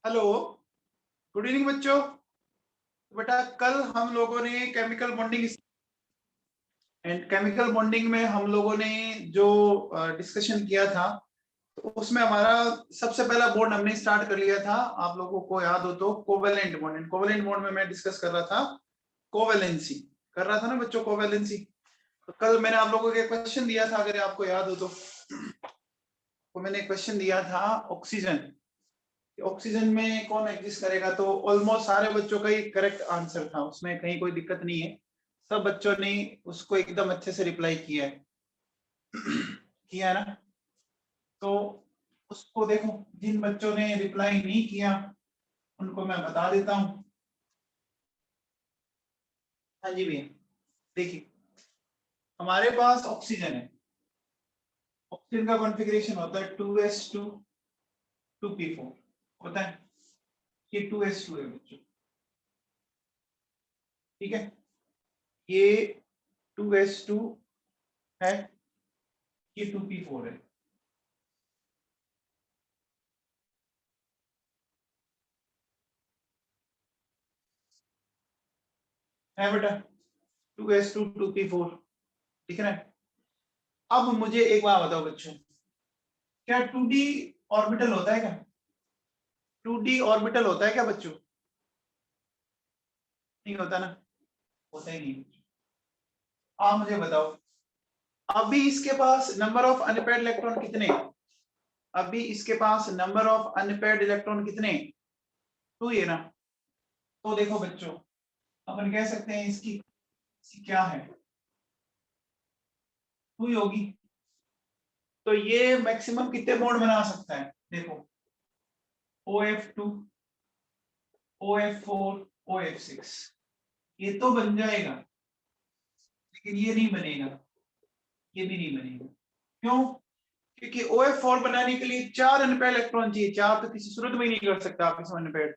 Hello, good evening बच्चों। बेटा कल हम लोगों ने केमिकल बॉन्डिंग में हम लोगों ने जो डिस्कशन किया था, तो उसमें हमारा सबसे पहला बॉन्ड हमने स्टार्ट कर लिया था। आप लोगों को याद हो तो कोवेलेंट बॉन्ड में मैं डिस्कस कर रहा था कोवेलेंसी, कर रहा था ना बच्चों कोवेलेंसी। तो कल मैंने आप लोगों को एक क्वेश्चन दिया था, अगर आपको याद हो तो मैंने क्वेश्चन दिया था ऑक्सीजन में कौन एग्जिस्ट करेगा। तो ऑलमोस्ट सारे बच्चों का ही करेक्ट आंसर था, उसमें कहीं कोई दिक्कत नहीं है। सब बच्चों ने उसको एकदम अच्छे से रिप्लाई किया है किया है ना। तो उसको देखो, जिन बच्चों ने रिप्लाई नहीं किया उनको मैं बता देता हूँ। हाँ जी भैया, देखिए हमारे पास ऑक्सीजन है। ऑक्सीजन का कॉन्फ़िगरेशन होता है 2s2 2p4 होता है। ये 2s2 है बच्चों, ठीक है। ये 2s2 है, ये 2p4 है बेटा। 2s2 2p4 दिख रहा है। अब मुझे एक बात बताओ बच्चों, क्या 2d ऑर्बिटल होता है क्या? 2d ऑर्बिटल होता है क्या बच्चों? नहीं होता ना, होता ही नहीं। आप मुझे बताओ, अभी इसके पास नंबर ऑफ अनपेयर्ड इलेक्ट्रॉन कितने हैं? अभी इसके पास नंबर ऑफ अनपेयर्ड इलेक्ट्रॉन कितने हैं? 2 ही है ना। तो देखो बच्चों, अपन कह सकते हैं इसकी क्या है, 2 ही होगी। तो ये मैक्सिमम कितने बॉन्ड बना सकता है? देखो OF2 OF4 OF6, ये तो बन जाएगा, लेकिन ये नहीं बनेगा, ये भी नहीं बनेगा। क्यों? क्योंकि OF4 बनाने के लिए 4 अनपेयर्ड इलेक्ट्रॉन चाहिए। 4 तो किसी सूरत में ही नहीं कर सकता आप इसमें अनपेयर्ड।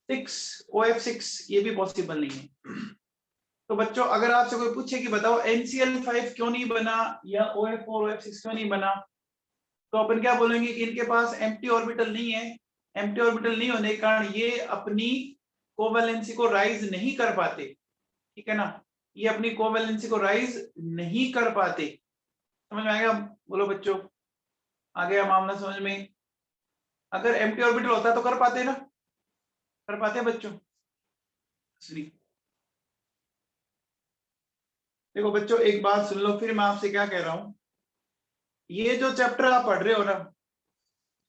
6 OF6 ये भी पॉसिबल नहीं है। तो बच्चों अगर आपसे कोई पूछे कि बताओ NCl5 क्यों नहीं बना या OF4 OF6 क्यों नहीं बना, तो अपन क्या बोलेंगे कि इनके पास एम्प्टी ऑर्बिटल नहीं है। एम्प्टी ऑर्बिटल नहीं होने के कारण ये अपनी कोवैलेंसी को राइज नहीं कर पाते, ठीक है ना। ये अपनी कोवैलेंसी को राइज नहीं कर पाते। समझ में आएगा? बोलो बच्चों, आ गया मामला समझ में? अगर एम्प्टी ऑर्बिटल होता तो कर पाते ना, कर पाते बच्चों? देखो बच्चों एक बात सुन लो, फिर मैं आपसे क्या कह रहा हूं। ये जो चैप्टर आप पढ़ रहे हो ना,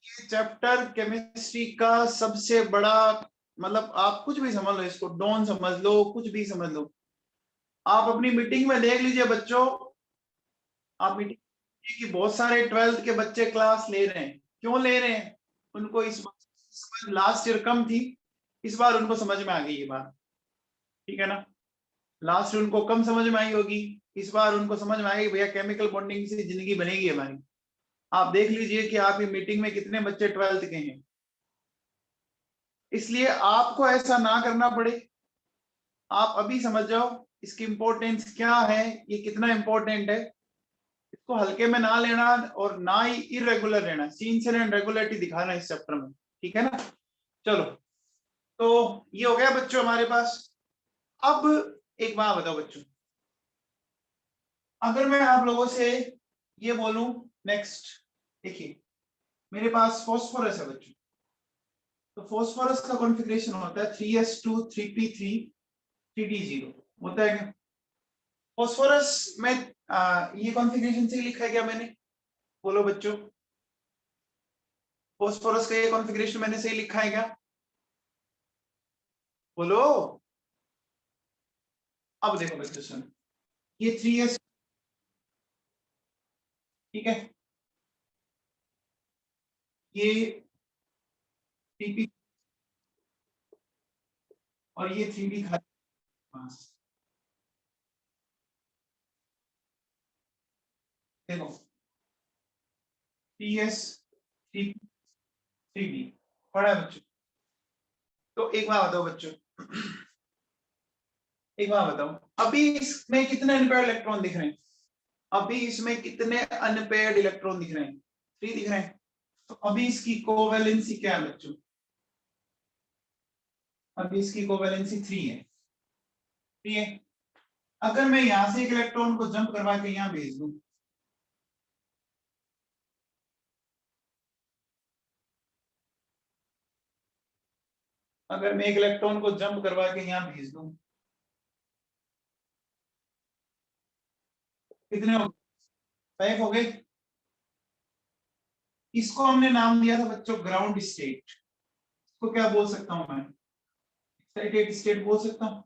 ये चैप्टर केमिस्ट्री का सबसे बड़ा, मतलब आप कुछ भी समझ लो, इसको डॉन समझ लो, कुछ भी समझ लो। आप अपनी मीटिंग में देख लीजिए बच्चों, आप मीटिंग की बहुत सारे 12th के बच्चे क्लास ले रहे हैं। क्यों ले रहे हैं? उनको इस बार लास्ट ईयर कम थी, इस बार उनको समझ में आ गई ये बात, ठीक है ना। लास्ट ईयर उनको कम समझ में आई होगी, इस बार उनको समझ में आएगी भैया केमिकल बॉन्डिंग से जिंदगी बनेगी हमारी। आप देख लीजिए कि आपकी मीटिंग में कितने बच्चे 12th के हैं। इसलिए आपको ऐसा ना करना पड़े, आप अभी समझ जाओ इसकी इंपॉर्टेंस क्या है, ये कितना इंपॉर्टेंट है। इसको हल्के में ना लेना और ना ही इरेगुलर लेना, सिंसियर एंड रेगुलरिटी दिखाना इस चैप्टर में, ठीक है ना। चलो, तो ये हो गया बच्चों हमारे पास। अब एक बात बताओ बच्चों, अगर मैं आप लोगों से ये बोलूं, नेक्स्ट देखिए मेरे पास फॉस्फोरस है बच्चों। तो फॉस्फोरस का कॉन्फ़िगरेशन होता है 3s2 3p3 3d0 होता है क्या? फॉस्फोरस में ये कॉन्फ़िगरेशन से लिखा है क्या मैंने? बोलो बच्चों, फॉस्फोरस का ये कॉन्फ़िगरेशन मैंने सही लिखा है क्या? बोलो। अब देखो बच्चों सुन, ये 3s, ठीक है, ये 3p और ये 3d खाली पास। देखो 3s 3p 3d पढ़ा है बच्चों। तो एक बात बताओ बच्चों, एक बात बताओ, अभी इसमें कितने अनपेयर्ड इलेक्ट्रॉन दिख रहे हैं? अभी इसमें कितने अनपेयर्ड इलेक्ट्रॉन दिख रहे हैं? 3 दिख रहे हैं। तो अभी इसकी कोवैलेंसी क्या है बच्चों? अब इसकी कोवेलेंसी 3 है, ठीक है। अगर मैं यहां से एक इलेक्ट्रॉन को जंप करवा के यहां भेज दूं, अगर मैं एक इलेक्ट्रॉन को जंप करवा के यहां भेज दूं, कितने हो, 5 हो गए। इसको हमने नाम दिया था बच्चों ग्राउंड स्टेट। इसको क्या बोल सकता हूं मैं, एक्साइटेड स्टेट बोल सकता हूं।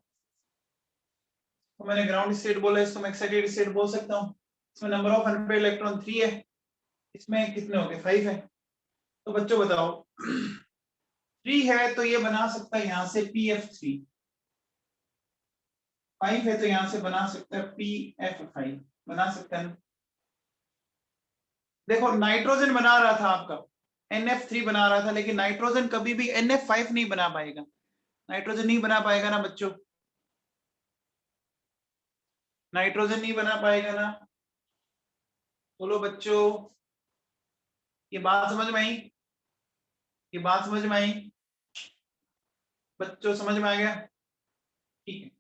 तो मैंने ग्राउंड स्टेट बोला, इसको मैं एक्साइटेड स्टेट बोल सकता हूं। इसमें नंबर ऑफ अनपेयर्ड इलेक्ट्रॉन 3 है, इसमें कितने हो गए, 5 है। तो बच्चों बताओ 3 है तो ये बना सकता है यहां से pf3, 5 है तो यहां से बना सकता है pf5, बना सकता है। देखो नाइट्रोजन बना रहा था आपका, NF3 बना रहा था, लेकिन नाइट्रोजन कभी भी NF5 नहीं बना पाएगा, नाइट्रोजन नहीं बना पाएगा ना बच्चों, नाइट्रोजन नहीं बना पाएगा ना। बोलो बच्चों, ये बात समझ में आई, ये बात समझ में आई बच्चों, समझ में आ गया, ठीक है।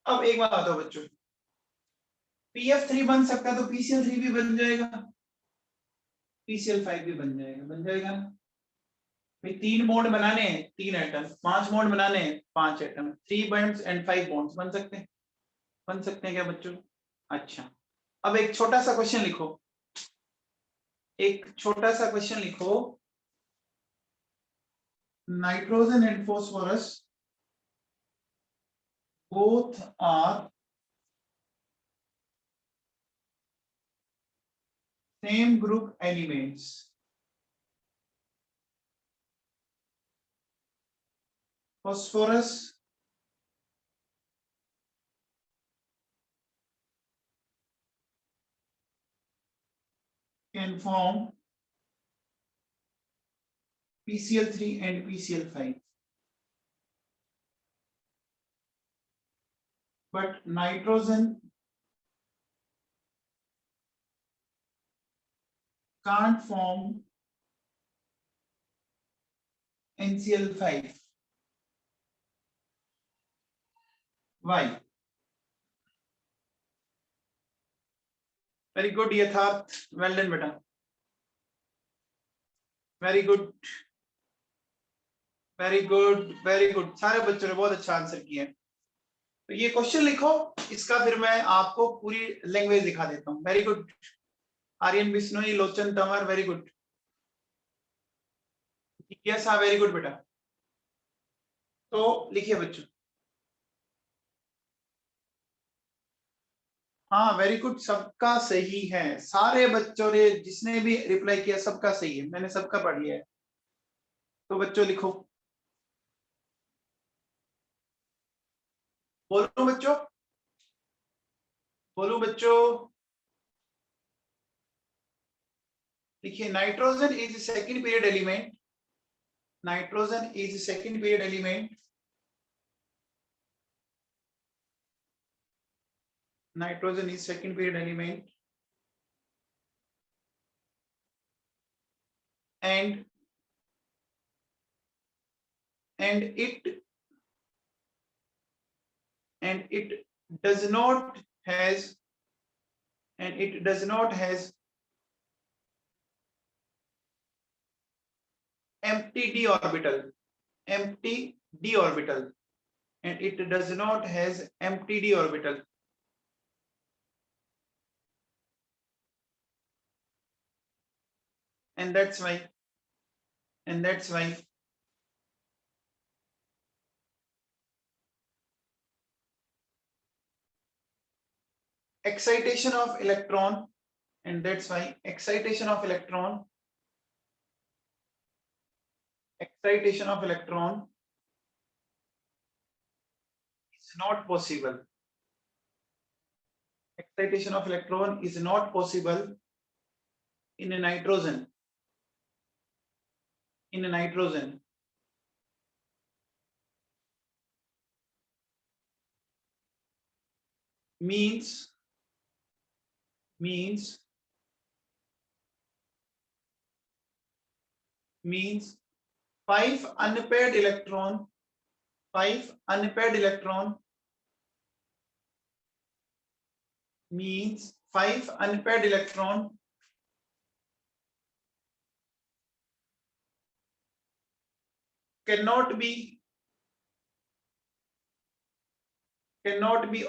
अब एक बात बताओ बच्चों, pf3 बन सकता है तो pcl3 भी बन जाएगा, pcl5 भी बन जाएगा, बन जाएगा ना। भाई 3 बॉन्ड बनाने हैं 3 एटम, 5 बॉन्ड बनाने हैं 5 एटम, 3 बॉन्ड्स एंड 5 बॉन्ड्स बन सकते हैं, बन सकते हैं क्या बच्चों। अच्छा, अब एक छोटा सा क्वेश्चन लिखो, एक छोटा सा क्वेश्चन लिखो, nitrogen and phosphorus both are same group elements. Phosphorus can form PCl3 and PCl5, but nitrogen can't form NCl5. Why? Very good यथार्थ, well done बेटा, very good, very good, very good, सारे बच्चों ने बहुत अच्छा answer किया है। तो ये क्वेश्चन लिखो, इसका फिर मैं आपको पूरी लैंग्वेज दिखा देता हूँ। वेरी गुड आर्यन, बिश्नोई, लोचन, तंवर, वेरी गुड, यस हाँ वेरी गुड बेटा। तो लिखिए बच्चों, हाँ वेरी गुड, सबका सही है, सारे बच्चों ने जिसने भी रिप्लाई किया सबका सही है, मैंने सबका पढ़ लिया है। तो बच्चों लिखो, बोलो बच्चों, बोलो बच्चों, लिखिए nitrogen is second period element, nitrogen is second period element, nitrogen is second period element and it does not has and it does not has empty d orbital, empty d orbital, and it does not has empty d orbital. And that's why, and that's why excitation of electron, and that's why excitation of electron, excitation of electron is not possible, excitation of electron is not possible in a nitrogen, in a nitrogen. Means 5 unpaired electron 5 unpaired electron means 5 unpaired electron cannot be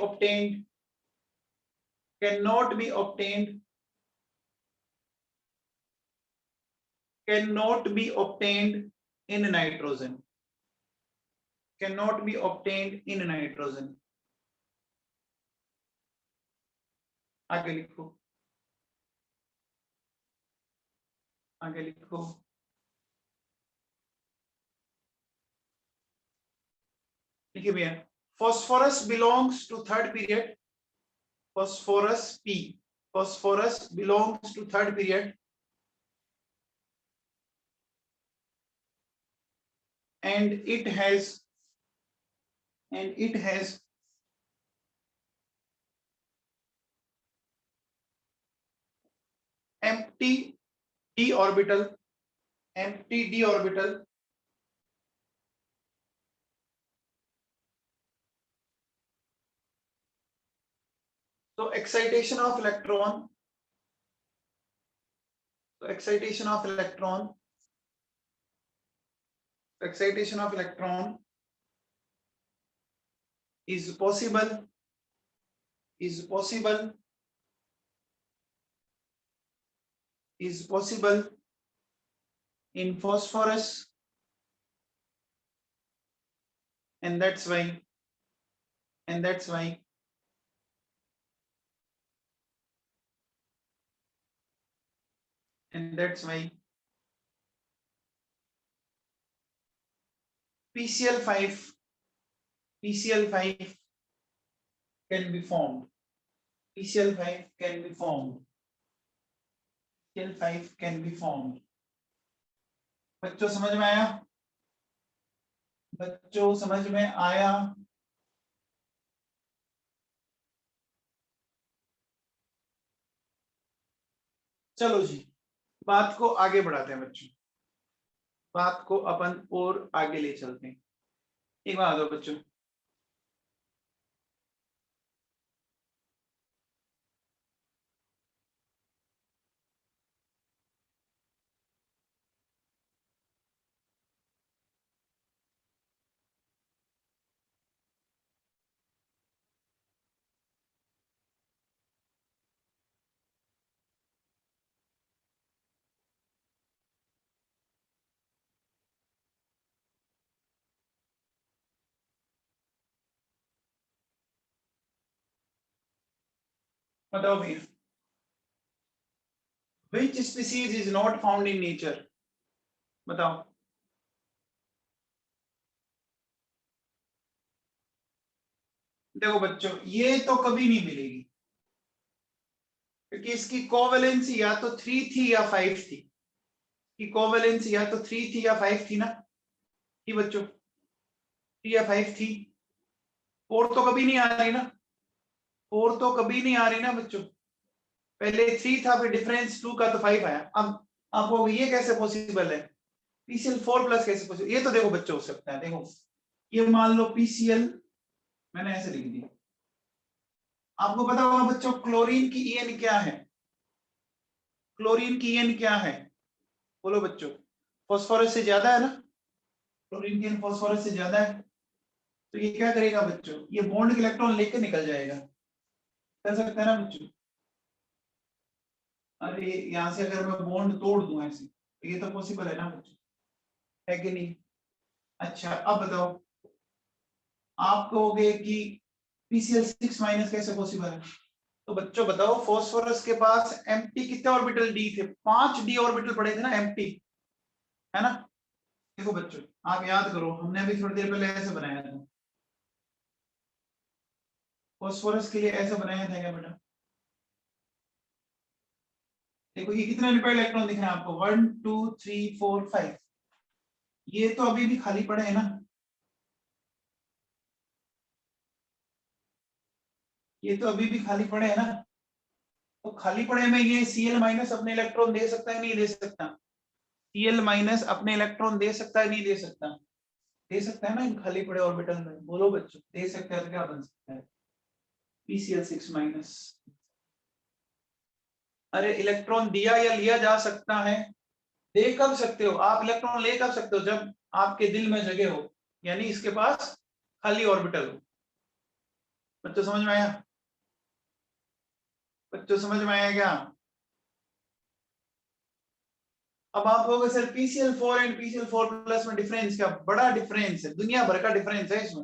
obtained cannot be obtained in nitrogen, cannot be obtained in nitrogen. आगे लिखो, आगे लिखो, लिखिए भैया, phosphorus belongs to third period, phosphorus P, phosphorus belongs to third period and it has empty d orbital, so excitation of electron is possible in phosphorus, and that's why PCl5 can be formed. PCl5 can be formed. बच्चों समझ में आया? बच्चों समझ में आया? चलो जी, बात को आगे बढ़ाते हैं बच्चों, बात को अपन और आगे ले चलते हैं। एक बात दो बच्चों, बताओ भैया, which species is not found in nature? बताओ। देखो बच्चों, ये तो कभी नहीं मिलेगी क्योंकि इसकी कोवेलेंसी या तो 3 थी या 5 थी, की कोवेलेंसी या तो 3 थी या 5 थी ना, कि बच्चों 3 या 5 थी। 4 तो कभी नहीं आ रही ना, 4 तो कभी नहीं आ रही ना बच्चों, पहले 3 था, फिर डिफरेंस 2 का तो 5 आया। अब आपको ये कैसे पॉसिबल है? PCl4 प्लस कैसे पॉसिबल? ये तो देखो बच्चों हो सकता है, देखो ये मान लो PCl, मैंने ऐसे लिख दिया। आपको पता होगा बच्चों क्लोरीन की EN क्या है? क्लोरीन की EN क्या है? बोलो बच्चों, फास्फोरस से ज्यादा है ना, क्लोरीन की EN फास्फोरस से ज्यादा है, तो ये क्या करेगा बच्चों? ये बॉन्ड के इलेक्ट्रॉन लेके निकल जाएगा, कर सकते हैं ना बच्चों? अरे यहां से अगर मैं बॉन्ड तोड़ दूं ऐसे, तो ये तो पॉसिबल है ना बच्चों, है कि नहीं? अच्छा अब बताओ, आप कहोगे कि PCl6 माइनस कैसे पॉसिबल है? तो बच्चों बताओ, फास्फोरस के पास एम्प्टी कितने ऑर्बिटल डी थे? 5 डी ऑर्बिटल पड़े थे ना एम्प्टी, है ना? देखो बच्चों, आप याद करो, हमने अभी थोड़ी देर पहले ऐसे बनाया था, फास्फोरस के लिए ऐसे बनाया था क्या बेटा? देखो ये कितने इलेक्ट्रॉन दिख रहे हैं आपको? 1 2 3 4 5, ये तो अभी भी खाली पड़े हैं ना, ये तो अभी भी खाली पड़े हैं ना, तो खाली पड़े में ये Cl माइनस अपने इलेक्ट्रॉन दे सकता है नहीं दे सकता? Cl माइनस अपने इलेक्ट्रॉन दे सकता है नहीं दे सकता? दे सकता है ना इन खाली पड़े ऑर्बिटल में, बोलो बच्चों दे सकता है तो क्या बन सकता है? PCl6 minus. अरे इलेक्ट्रॉन दिया या लिया जा सकता है, दे कब सकते हो आप, इलेक्ट्रॉन ले कब सकते हो, जब आपके दिल में जगह हो, यानी इसके पास खाली ऑर्बिटल हो। बच्चों समझ में आया? बच्चों समझ में आया क्या? अब आप कहोगे sir PCl4 and PCl4 plus में डिफरेंस क्या? बड़ा डिफरेंस है, दुनिया भर का डिफरेंस है इसमें।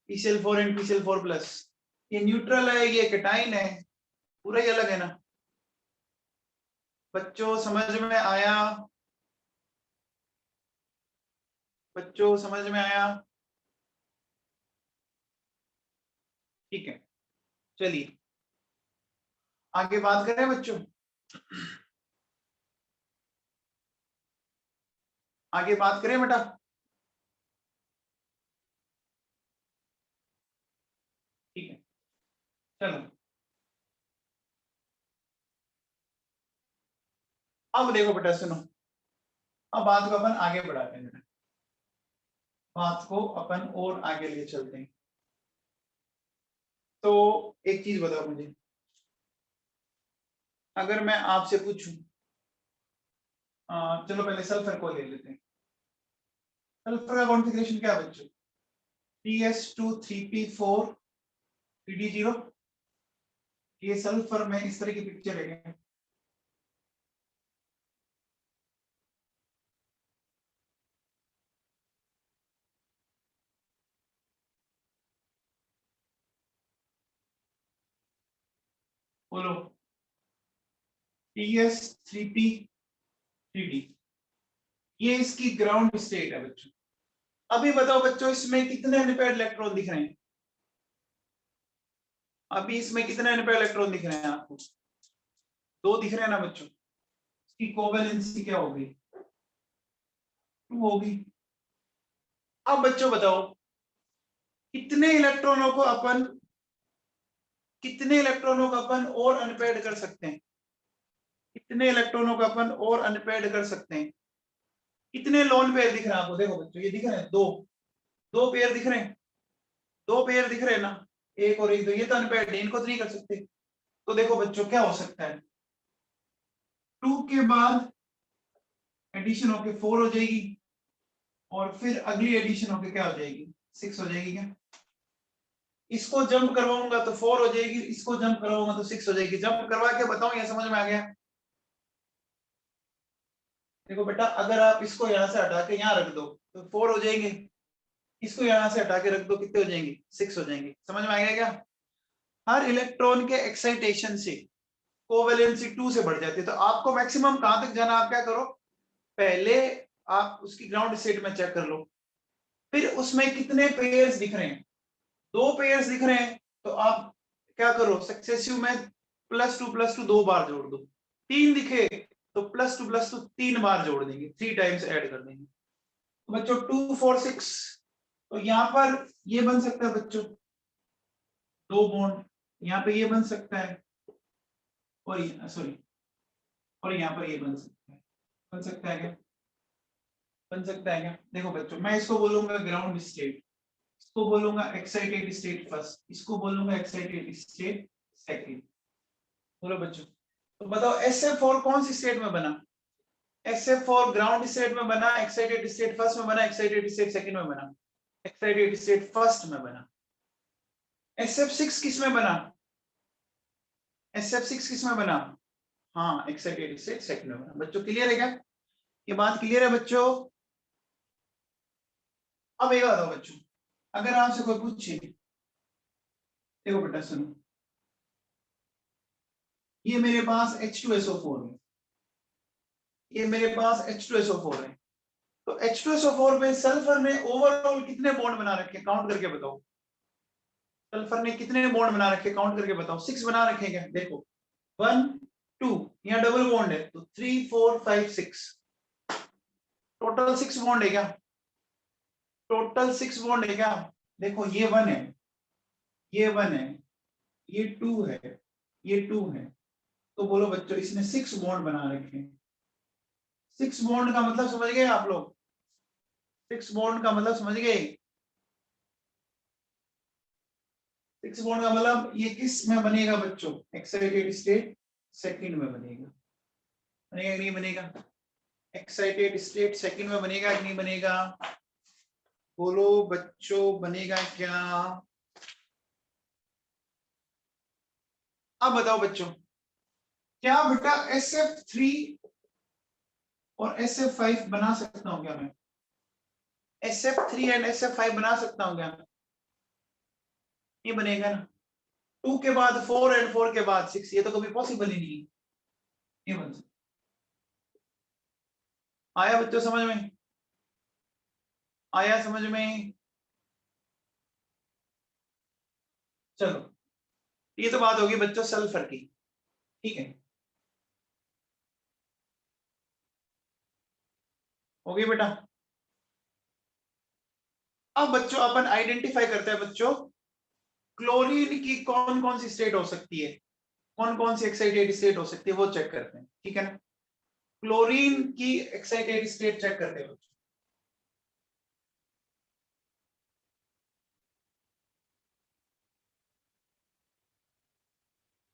PCl4 एंड PCl4 प्लस, ये न्यूट्रल है, ये कैटाइन है, पूरा ही अलग है ना। बच्चों समझ में आया? बच्चों समझ में आया? ठीक है, चलिए आगे बात करें बच्चों, आगे बात करें बेटा। ठीक है, चलो अब देखो बेटा सुनो, अब बात को अपन आगे बढ़ाते हैं, बात को अपन और आगे ले चलते हैं। तो एक चीज बताओ मुझे, अगर मैं आपसे पूछूं, चलो पहले सल्फर को ले लेते हैं। सल्फर का कॉन्फ़िगरेशन क्या है बच्चों? PS2 3p4 PD0। ये सल्फर में इस तरह की पिक्चर है, बोलो। PS3p3d, ये इसकी ग्राउंड स्टेट है बच्चों। अभी बताओ बच्चों इसमें कितने अनपेयर्ड इलेक्ट्रॉन दिख रहे हैं? अभी इसमें कितने अनपेयर्ड इलेक्ट्रॉन दिख रहे हैं आपको? दो दिख रहे हैं ना बच्चों। इसकी कोवेलेंसी क्या होगी? 2 होगी। अब बच्चों बताओ कितने इलेक्ट्रॉनों को अपन, कितने इलेक्ट्रॉनों को अपन और अनपेयर्ड कर सकते हैं? कितने इलेक्ट्रॉनों को अपन और अनपेयर्ड कर सकते हैं? कितने लोन पेयर दिख रहे हैं आपको? देखो बच्चों ये दिख रहे हैं दो, दो पेयर दिख रहे हैं, दो पेयर दिख रहे हैं ना, एक और एक, दो, ये तो अनपेयर्ड है, इनको तो नहीं कर सकते। तो देखो बच्चों क्या हो सकता है, 2 के बाद एडिशन होके 4 हो जाएगी, और फिर अगली एडिशन होके क्या हो जाएगी? 6 हो जाएगी क्या? इसको जंप करवाऊंगा तो 4 हो जाएगी, इसको जंप करवाऊंगा तो 6 हो जाएगी। जंप करवा के बताऊं, या समझ में आ गया? देखो बेटा अगर आप इसको यहां से हटा के यहाँ रख दो तो 4 हो जाएंगे, इसको यहां से हटा के रख दो कितने हो जाएंगे? 6 हो जाएंगे। समझ में आ गया क्या? हर इलेक्ट्रॉन के एक्साइटेशन से कोवेलेंसी 2 से बढ़ जाती है। तो आपको मैक्सिमम कहां तक जाना, आप क्या करो, पहले आप उसकी ग्राउंड स्टेट में चेक कर लो, फिर उसमें कितने पेयर्स दिख रहे हैं, 2 पेयर्स दिख रहे हैं तो आप क्या करो, सक्सेसिव में +2 +2 2 बार जोड़ दो। 3 दिखे तो +2 +2 3 बार जोड़ देंगे, 3 टाइम्स ऐड कर देंगे। तो बच्चों 2 4 6, तो यहाँ पर ये बन सकता है बच्चों 2 बॉन्ड, यहाँ पे ये बन सकता है, और ये सॉरी, और यहाँ पर ये बन सकता है। बन सकता है क्या? बन सकता है क्या? देखो बच्चों मैं इसको बोलूंगा ग्राउंड स्टेट, इसको बोलूंगा एक्साइटेड स्टेट फर्स्ट, इसको बोलूंगा एक्साइटेड स्टेट सेकंड। बोलो बच्चों, तो बताओ SF4 कौन सी स्टेट में बना? SF4 ग्राउंड स्टेट में बना, एक्साइटेड स्टेट फर्स्ट में बना, एक्साइटेड स्टेट सेकंड में बना? एक्साइटेड स्टेट फर्स्ट में बना। SF6 किस में बना? SF6 किस में बना? हाँ एक्साइटेड स्टेट सेकंड में बना। बच्चों क्लियर है क्या? ये बात क्लियर है बच्चों? अब एक बात हो बच्चों, अगर आपसे कोई पूछे, देखो बेटा सुनो, ये मेरे पास H2SO4 है, ये मेरे पास H2SO4 है, तो H2SO4 में सल्फर ने ओवरऑल कितने बॉन्ड बना रखे, काउंट करके बताओ। सल्फर ने कितने बॉन्ड बना रखे, काउंट करके बताओ। 6 बना रखे क्या? देखो 1 2, यहाँ डबल बॉन्ड है तो 3 4 5 6, टोटल 6 बॉन्ड है क्या? टोटल 6 बॉन्ड है क्या? देखो ये 1 है, ये 1 है, ये 2 है, ये 2 है, तो बोलो बच्चों इसने 6 बॉन्ड बना रखे हैं। 6 बॉन्ड का मतलब समझ गए आप लोग? 6 बॉन्ड का मतलब समझ गए? 6 बॉन्ड का मतलब ये किस में बनेगा बच्चों? एक्साइटेड स्टेट सेकंड में बनेगा कि नहीं बनेगा? एक्साइटेड स्टेट सेकंड में बनेगा कि नहीं बनेगा? बोलो बच्चों, बनेगा क्या? अब बताओ बच्चों, क्या बेटा SF3 और SF5 बना सकता हूं क्या मैं? SF3 एंड SF5 बना सकता हूं क्या? ये बनेगा ना। 2 के बाद 4 एंड 4 के बाद 6, ये तो कभी पॉसिबल ही नहीं है। ये बन सकता। आया बच्चों समझ में? आया समझ में? चलो, ये तो बात होगी बच्चों सल्फर की, ठीक है? होगी बेटा। अब बच्चों अपन आइडेंटिफाई करते हैं बच्चों, क्लोरीन की कौन कौन सी स्टेट हो सकती है, कौन कौन सी एक्साइटेड स्टेट हो सकती है, वो चेक करते हैं, ठीक है ना? क्लोरीन की एक्साइटेड स्टेट चेक करते हैं बच्चों।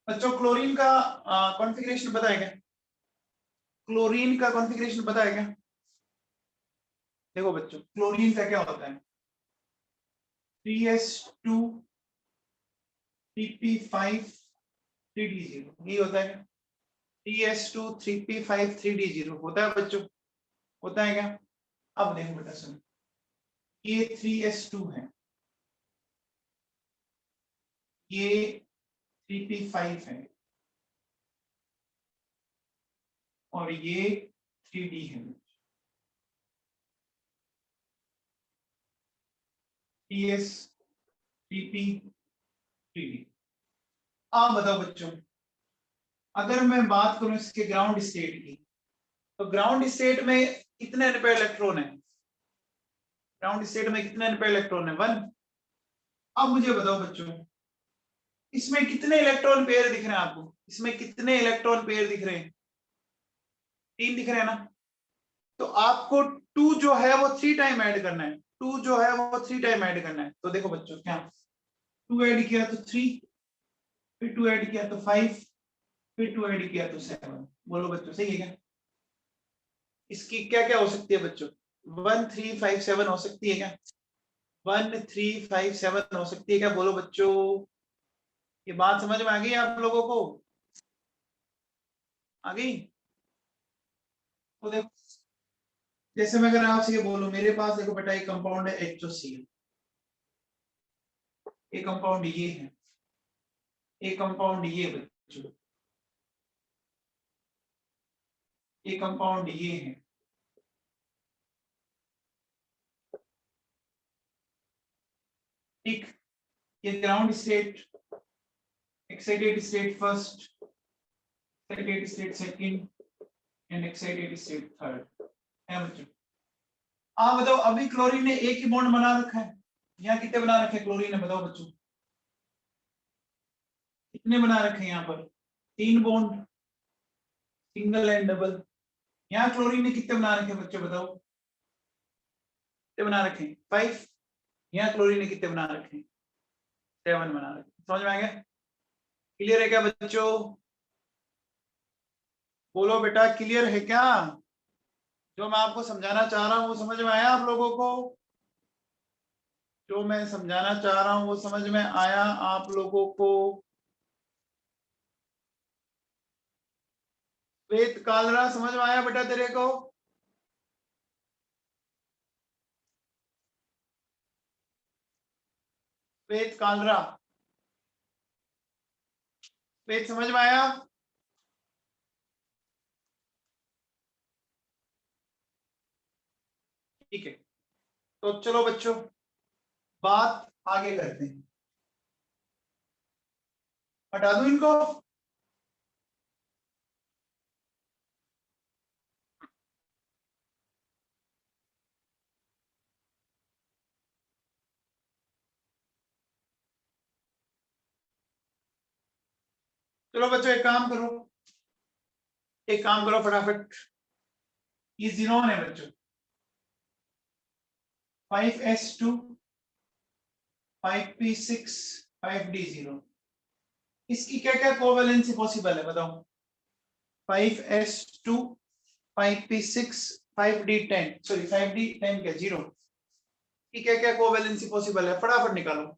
बच्चों क्लोरीन का कॉन्फ़िगरेशन पता है क्या? क्लोरीन का कॉन्फ़िगरेशन पता है क्या? देखो बच्चों, क्लोरीन का क्या होता है? 3s2 3p5 3d0, ये होता है। 3s2 3p5 3d0 होता है बच्चों, होता है क्या? अब देखो बेटा सुनो, ये 3s2 है, ये 3p5 है, और ये 3d है। ts 3p 3d। अब बताओ बच्चों, अगर मैं बात करूं इसके ग्राउंड स्टेट की, तो ग्राउंड स्टेट में कितने अनपेयर इलेक्ट्रॉन है? ग्राउंड स्टेट में कितने अनपेयर इलेक्ट्रॉन है? 1। अब मुझे बताओ बच्चों, इसमें कितने इलेक्ट्रॉन पेयर दिख रहे हैं आपको? इसमें कितने इलेक्ट्रॉन पेयर दिख रहे हैं? 3 दिख रहे हैं ना? तो आपको 2 जो है वो 3 टाइम ऐड करना है, 2 जो है वो 3 टाइम ऐड करना है। तो देखो बच्चों, क्या 2 ऐड किया तो 3, फिर 2 ऐड किया तो 5, फिर 2 ऐड किया तो 7। बोलो बच्चों सही है क्या? इसकी क्या क्या हो सकती है बच्चों? 1 3 5 7 हो सकती है क्या? 1 3 5 7 हो सकती है क्या? बोलो बच्चों, ये बात समझ में आ गई आप लोगों को? आ गई? तो देखो, जैसे मैं अगर आपसे ये बोलूं, मेरे पास देखो बेटा एक कंपाउंड है HOCl, एक कंपाउंड ये है, एक कंपाउंड ये बच्चों, एक कंपाउंड ये है, ठीक? ये ground state, excited state first, excited state second and excited state third है बच्चों। आप बताओ, अभी क्लोरीन ने एक ही बॉन्ड बना रखा है, यहाँ कितने बना रखे क्लोरीन ने? बताओ बच्चों, कितने बना रखे हैं यहाँ पर? 3 बॉन्ड, सिंगल एंड डबल। यहाँ क्लोरीन ने कितने बना रखे बच्चों? बताओ, कितने बना रखे? 5। यहाँ क्लोरीन ने कितने बना रखे? 7 बना रखे। समझ में आ गया? क्लियर है क्या बच्चों? बोलो बेटा, क्लियर है क्या? जो मैं आपको समझाना चाह रहा हूँ वो समझ में आया आप लोगों को? जो मैं समझाना चाह रहा हूँ वो समझ में आया आप लोगों को? श्वेत कालरा समझ में आया बेटा तेरे को? श्वेत कालरा, श्वेत समझ में आया? ठीक है, तो चलो बच्चों, बात आगे करते हैं। हटा दूं इनको? चलो बच्चों, एक काम करो फटाफट, ये जीनोन है बच्चों, 5s2 5p6 5d0, इसकी क्या क्या कोवेलेंसी पॉसिबल है बताओ? 5s2 5p6 5d10 sorry 5d10 क्या 0 की क्या क्या कोवेलेंसी पॉसिबल है, फटाफट निकालो।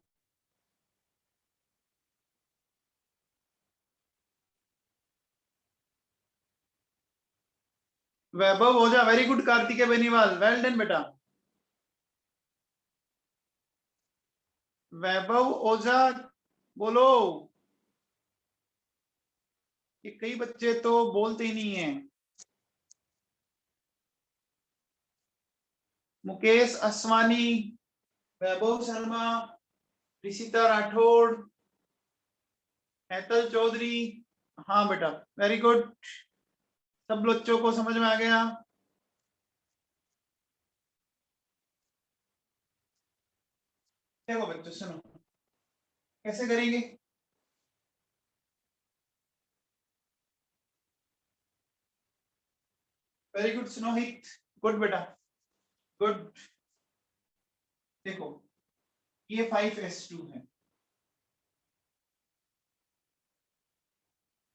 Vaibhav Ojha, very good. Kartikeya Beniwal, well done बेटा। वैभव ओझा बोलो, कि कई बच्चे तो बोलते ही नहीं है। मुकेश असवानी, वैभव शर्मा, ऋषिता राठौड़, हैतल चौधरी, हाँ बेटा वेरी गुड, सब बच्चों को समझ में आ गया। देखो बच्चों सुनो, कैसे करेंगे? वेरी गुड स्नोहित, गुड बेटा गुड। देखो ये 5s2 है,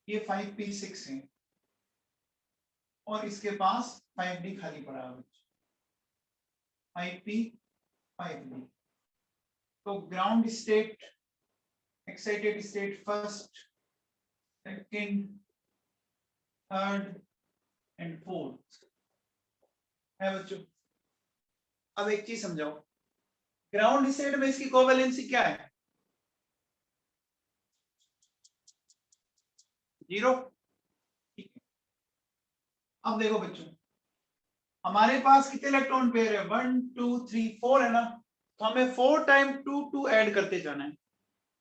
ये 5p6 है, और इसके पास 5d खाली पड़ा है, 5p 5d। तो ground state, excited state first, second, third and fourth है बच्चों। अब एक चीज समझाओ, ग्राउंड स्टेट में इसकी कोवेलेंसी क्या है? 0। ठीक है, अब देखो बच्चों, हमारे पास कितने इलेक्ट्रॉन पेयर है? 1 2 3 4 है ना, तो हमें 4 टाइम 2 2 ऐड करते जाना है।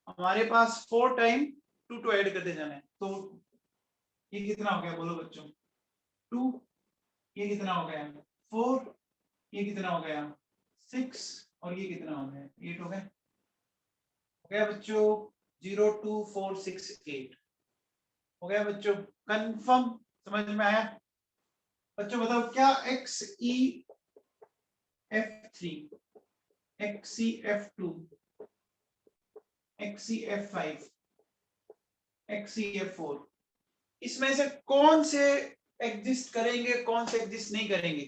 हमारे पास 4 टाइम 2 2 ऐड करते जाना है, तो ये कितना हो गया बोलो बच्चों? 2, ये कितना हो गया? 4, ये कितना हो गया? 6, और ये कितना हो गया? 8 हो गया। हो गया बच्चों? 0 2 4 6 8 हो गया बच्चों, कंफर्म? समझ में आया बच्चों? बताओ क्या XeF3, XeF2, XeF5, XeF4 इसमें से कौन से एग्जिस्ट करेंगे, कौन से एग्जिस्ट नहीं करेंगे?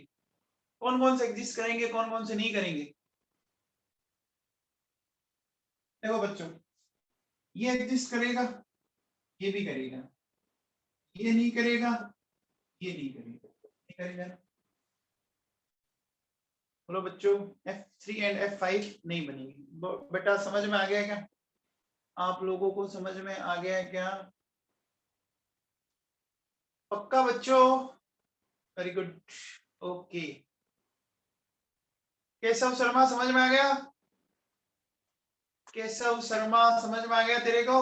कौन कौन से एग्जिस्ट करेंगे, कौन कौन से नहीं करेंगे? देखो बच्चों, ये एग्जिस्ट करेगा, ये भी करेगा, ये नहीं करेगा, ये नहीं करेगा, नहीं करेगा। बोलो बच्चों, F3 एंड F5 नहीं बनेगी। बेटा समझ में आ गया क्या? आप लोगों को समझ में आ गया है क्या? पक्का बच्चों? Very good, okay. Keshav Sharma समझ में आ गया? केशव शर्मा समझ में आ गया तेरे को?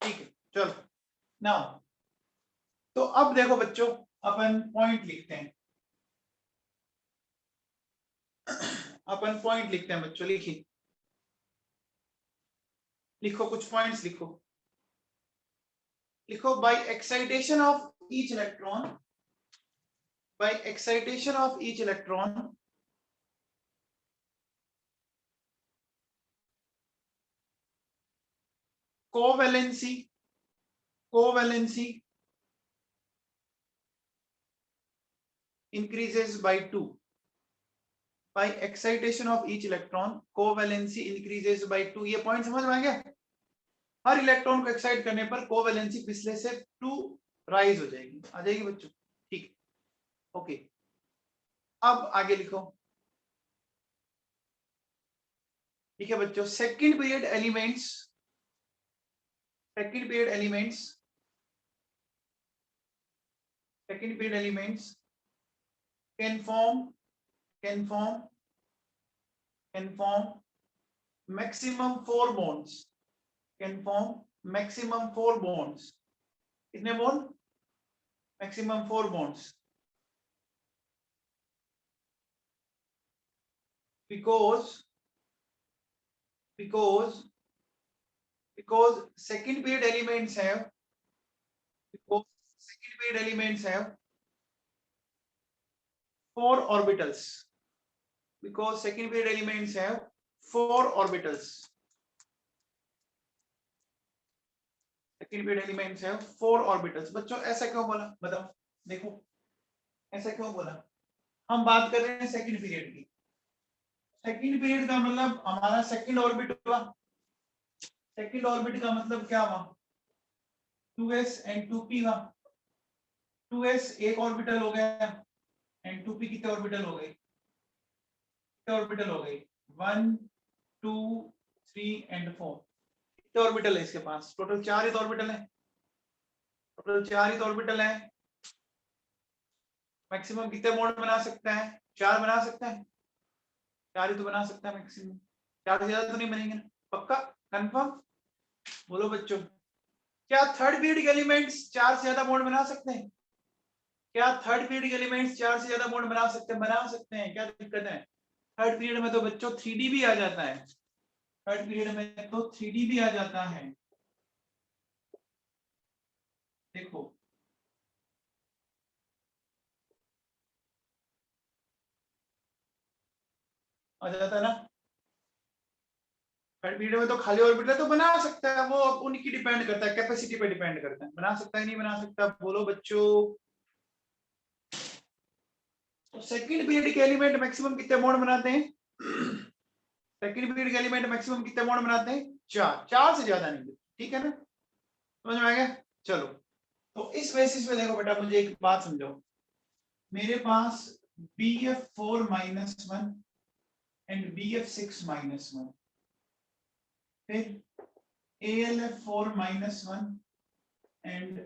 ठीक है, चलो नाउ, तो अब देखो बच्चों, अपन पॉइंट लिखते हैं। अपन पॉइंट लिखते हैं बच्चों, लिखिए, लिखो कुछ पॉइंट्स लिखो। लिखो, by excitation of each electron, by excitation of each electron, covalency increases by 2. By excitation of each electron, covalency increases by 2. ये पॉइंट समझ में आ गया? हर इलेक्ट्रॉन को एक्साइट करने पर कोवेलेंसी पिछले से 2 राइज हो जाएगी, आ जाएगी बच्चों। ठीक, ओके। अब आगे लिखो, ठीक है बच्चों। Second period elements, second period elements can form maximum 4 bonds, can form maximum 4 bonds. कितने bond? Maximum 4 bonds, because second period elements have, because second period elements have 4 orbitals because second period elements have 4 orbitals. Second period elements have 4 orbitals. बच्चों ऐसा क्यों बोला बताओ, देखो ऐसा क्यों बोला? हम बात कर रहे हैं सेकंड पीरियड की। सेकंड पीरियड का मतलब हमारा सेकंड ऑर्बिट हुआ। सेकंड ऑर्बिट का मतलब क्या हुआ? 2s and 2p हुआ। 2s एक ऑर्बिटल हो गया एंड 2p कितने ऑर्बिटल हो गए? कितने ऑर्बिटल हो गए? 1 2 3 एंड 4। कितने ऑर्बिटल है इसके पास? टोटल 4 ही तो ऑर्बिटल है। टोटल 4 ही तो ऑर्बिटल है। मैक्सिमम कितने बॉन्ड बना सकता है? 4 बना सकता है। 4 ही तो बना सकता है मैक्सिमम। 4 से ज्यादा तो नहीं बनेंगे ना? पक्का? कंफर्म? बोलो बच्चों, क्या थर्ड पीरियड के एलिमेंट्स 4 से ज्यादा बॉन्ड बना सकते हैं? क्या थर्ड पीरियड के एलिमेंट्स 4 से ज्यादा बॉन्ड बना सकते हैं? बना सकते हैं, क्या दिक्कत है? थर्ड पीरियड में तो बच्चों 3D भी आ जाता है। थर्ड पीरियड में तो 3D भी आ जाता है। देखो आ जाता है ना। थर्ड पीरियड में तो खाली ऑर्बिटल तो बना सकता है, वो उनकी डिपेंड करता है, कैपेसिटी पे डिपेंड करता है। बना सकता है नहीं बना सकता? बोलो बच्चों। तो सेकंड पीरियड के एलिमेंट मैक्सिमम कितने बॉन्ड बनाते हैं? सेकंड पीरियड के एलिमेंट मैक्सिमम कितने बॉन्ड बनाते हैं? 4। 4 से ज्यादा नहीं। ठीक है ना? समझ में आ गया? चलो, तो इस बेसिस पे देखो बेटा, मुझे एक बात समझाओ। मेरे पास BF4-1 एंड BF6-1, फिर ALF4-1 एंड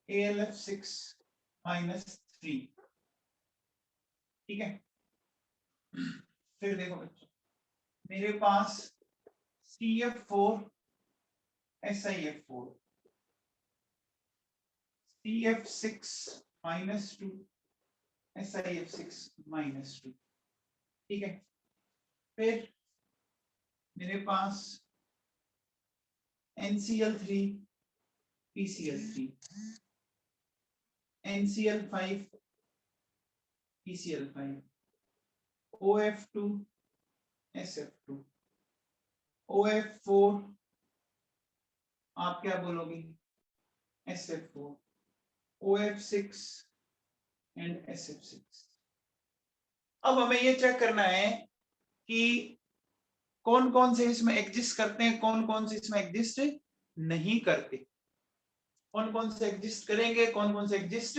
ALF6-3। ठीक है? फिर देखो बच्चों, मेरे पास CF4 SiF4, CF6-2 SiF6-2। ठीक है? फिर मेरे पास NCl3 PCl3, NCl5 PCl5, OF2 SF2, OF4 आप क्या बोलोगे? SF4, OF6 and SF6। अब हमें ये चेक करना है कि कौन कौन से इसमें एग्जिस्ट करते हैं, कौन कौन से इसमें एग्जिस्ट नहीं करते। कौन कौन से एग्जिस्ट करेंगे, कौन कौन से एग्जिस्ट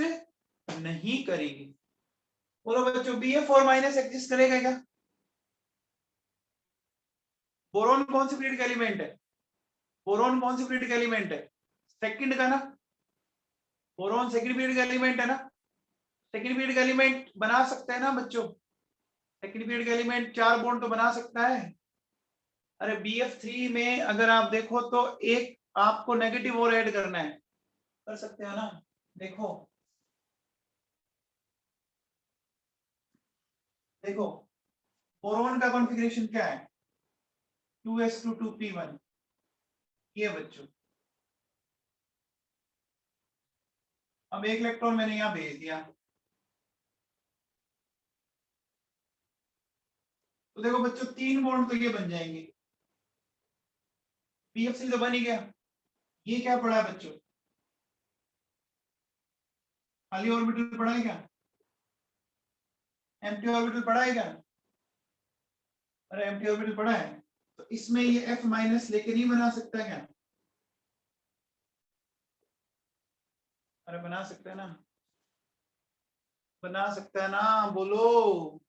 नहीं करेंगे। बोलो बच्चों, BF4- एग्जिस्ट करेगा क्या? बोरोन कौन सी पीरियड का एलिमेंट है? बोरोन कौन सी पीरियड का एलिमेंट है? सेकंड का ना। बोरोन सेकंड पीरियड का एलिमेंट है ना। सेकंड पीरियड का एलिमेंट बना सकते हैं ना बच्चों। सेकंड पीरियड का एलिमेंट 4 बॉन्ड तो बना सकता है। अरे BF3 में अगर आप देखो तो एक आपको नेगेटिव और ऐड करना है, कर सकते हो ना। देखो देखो, बोरोन का कॉन्फ़िगरेशन क्या है? 2s2 2p1। ये बच्चों, अब एक इलेक्ट्रॉन मैंने यहां भेज दिया, तो देखो बच्चों 3 बॉन्ड तो ये बन जाएंगे। BF3 तो बन ही गया। ये क्या पड़ा है बच्चों? खाली ऑर्बिटल पड़ा है क्या? एम्प्टी ऑर्बिटल पड़ा है क्या? अरे एम्प्टी ऑर्बिटल पड़ा है, तो इसमें ये F- लेके नहीं बना सकता क्या? अरे बना सकता है ना, बना सकता है ना। बोलो,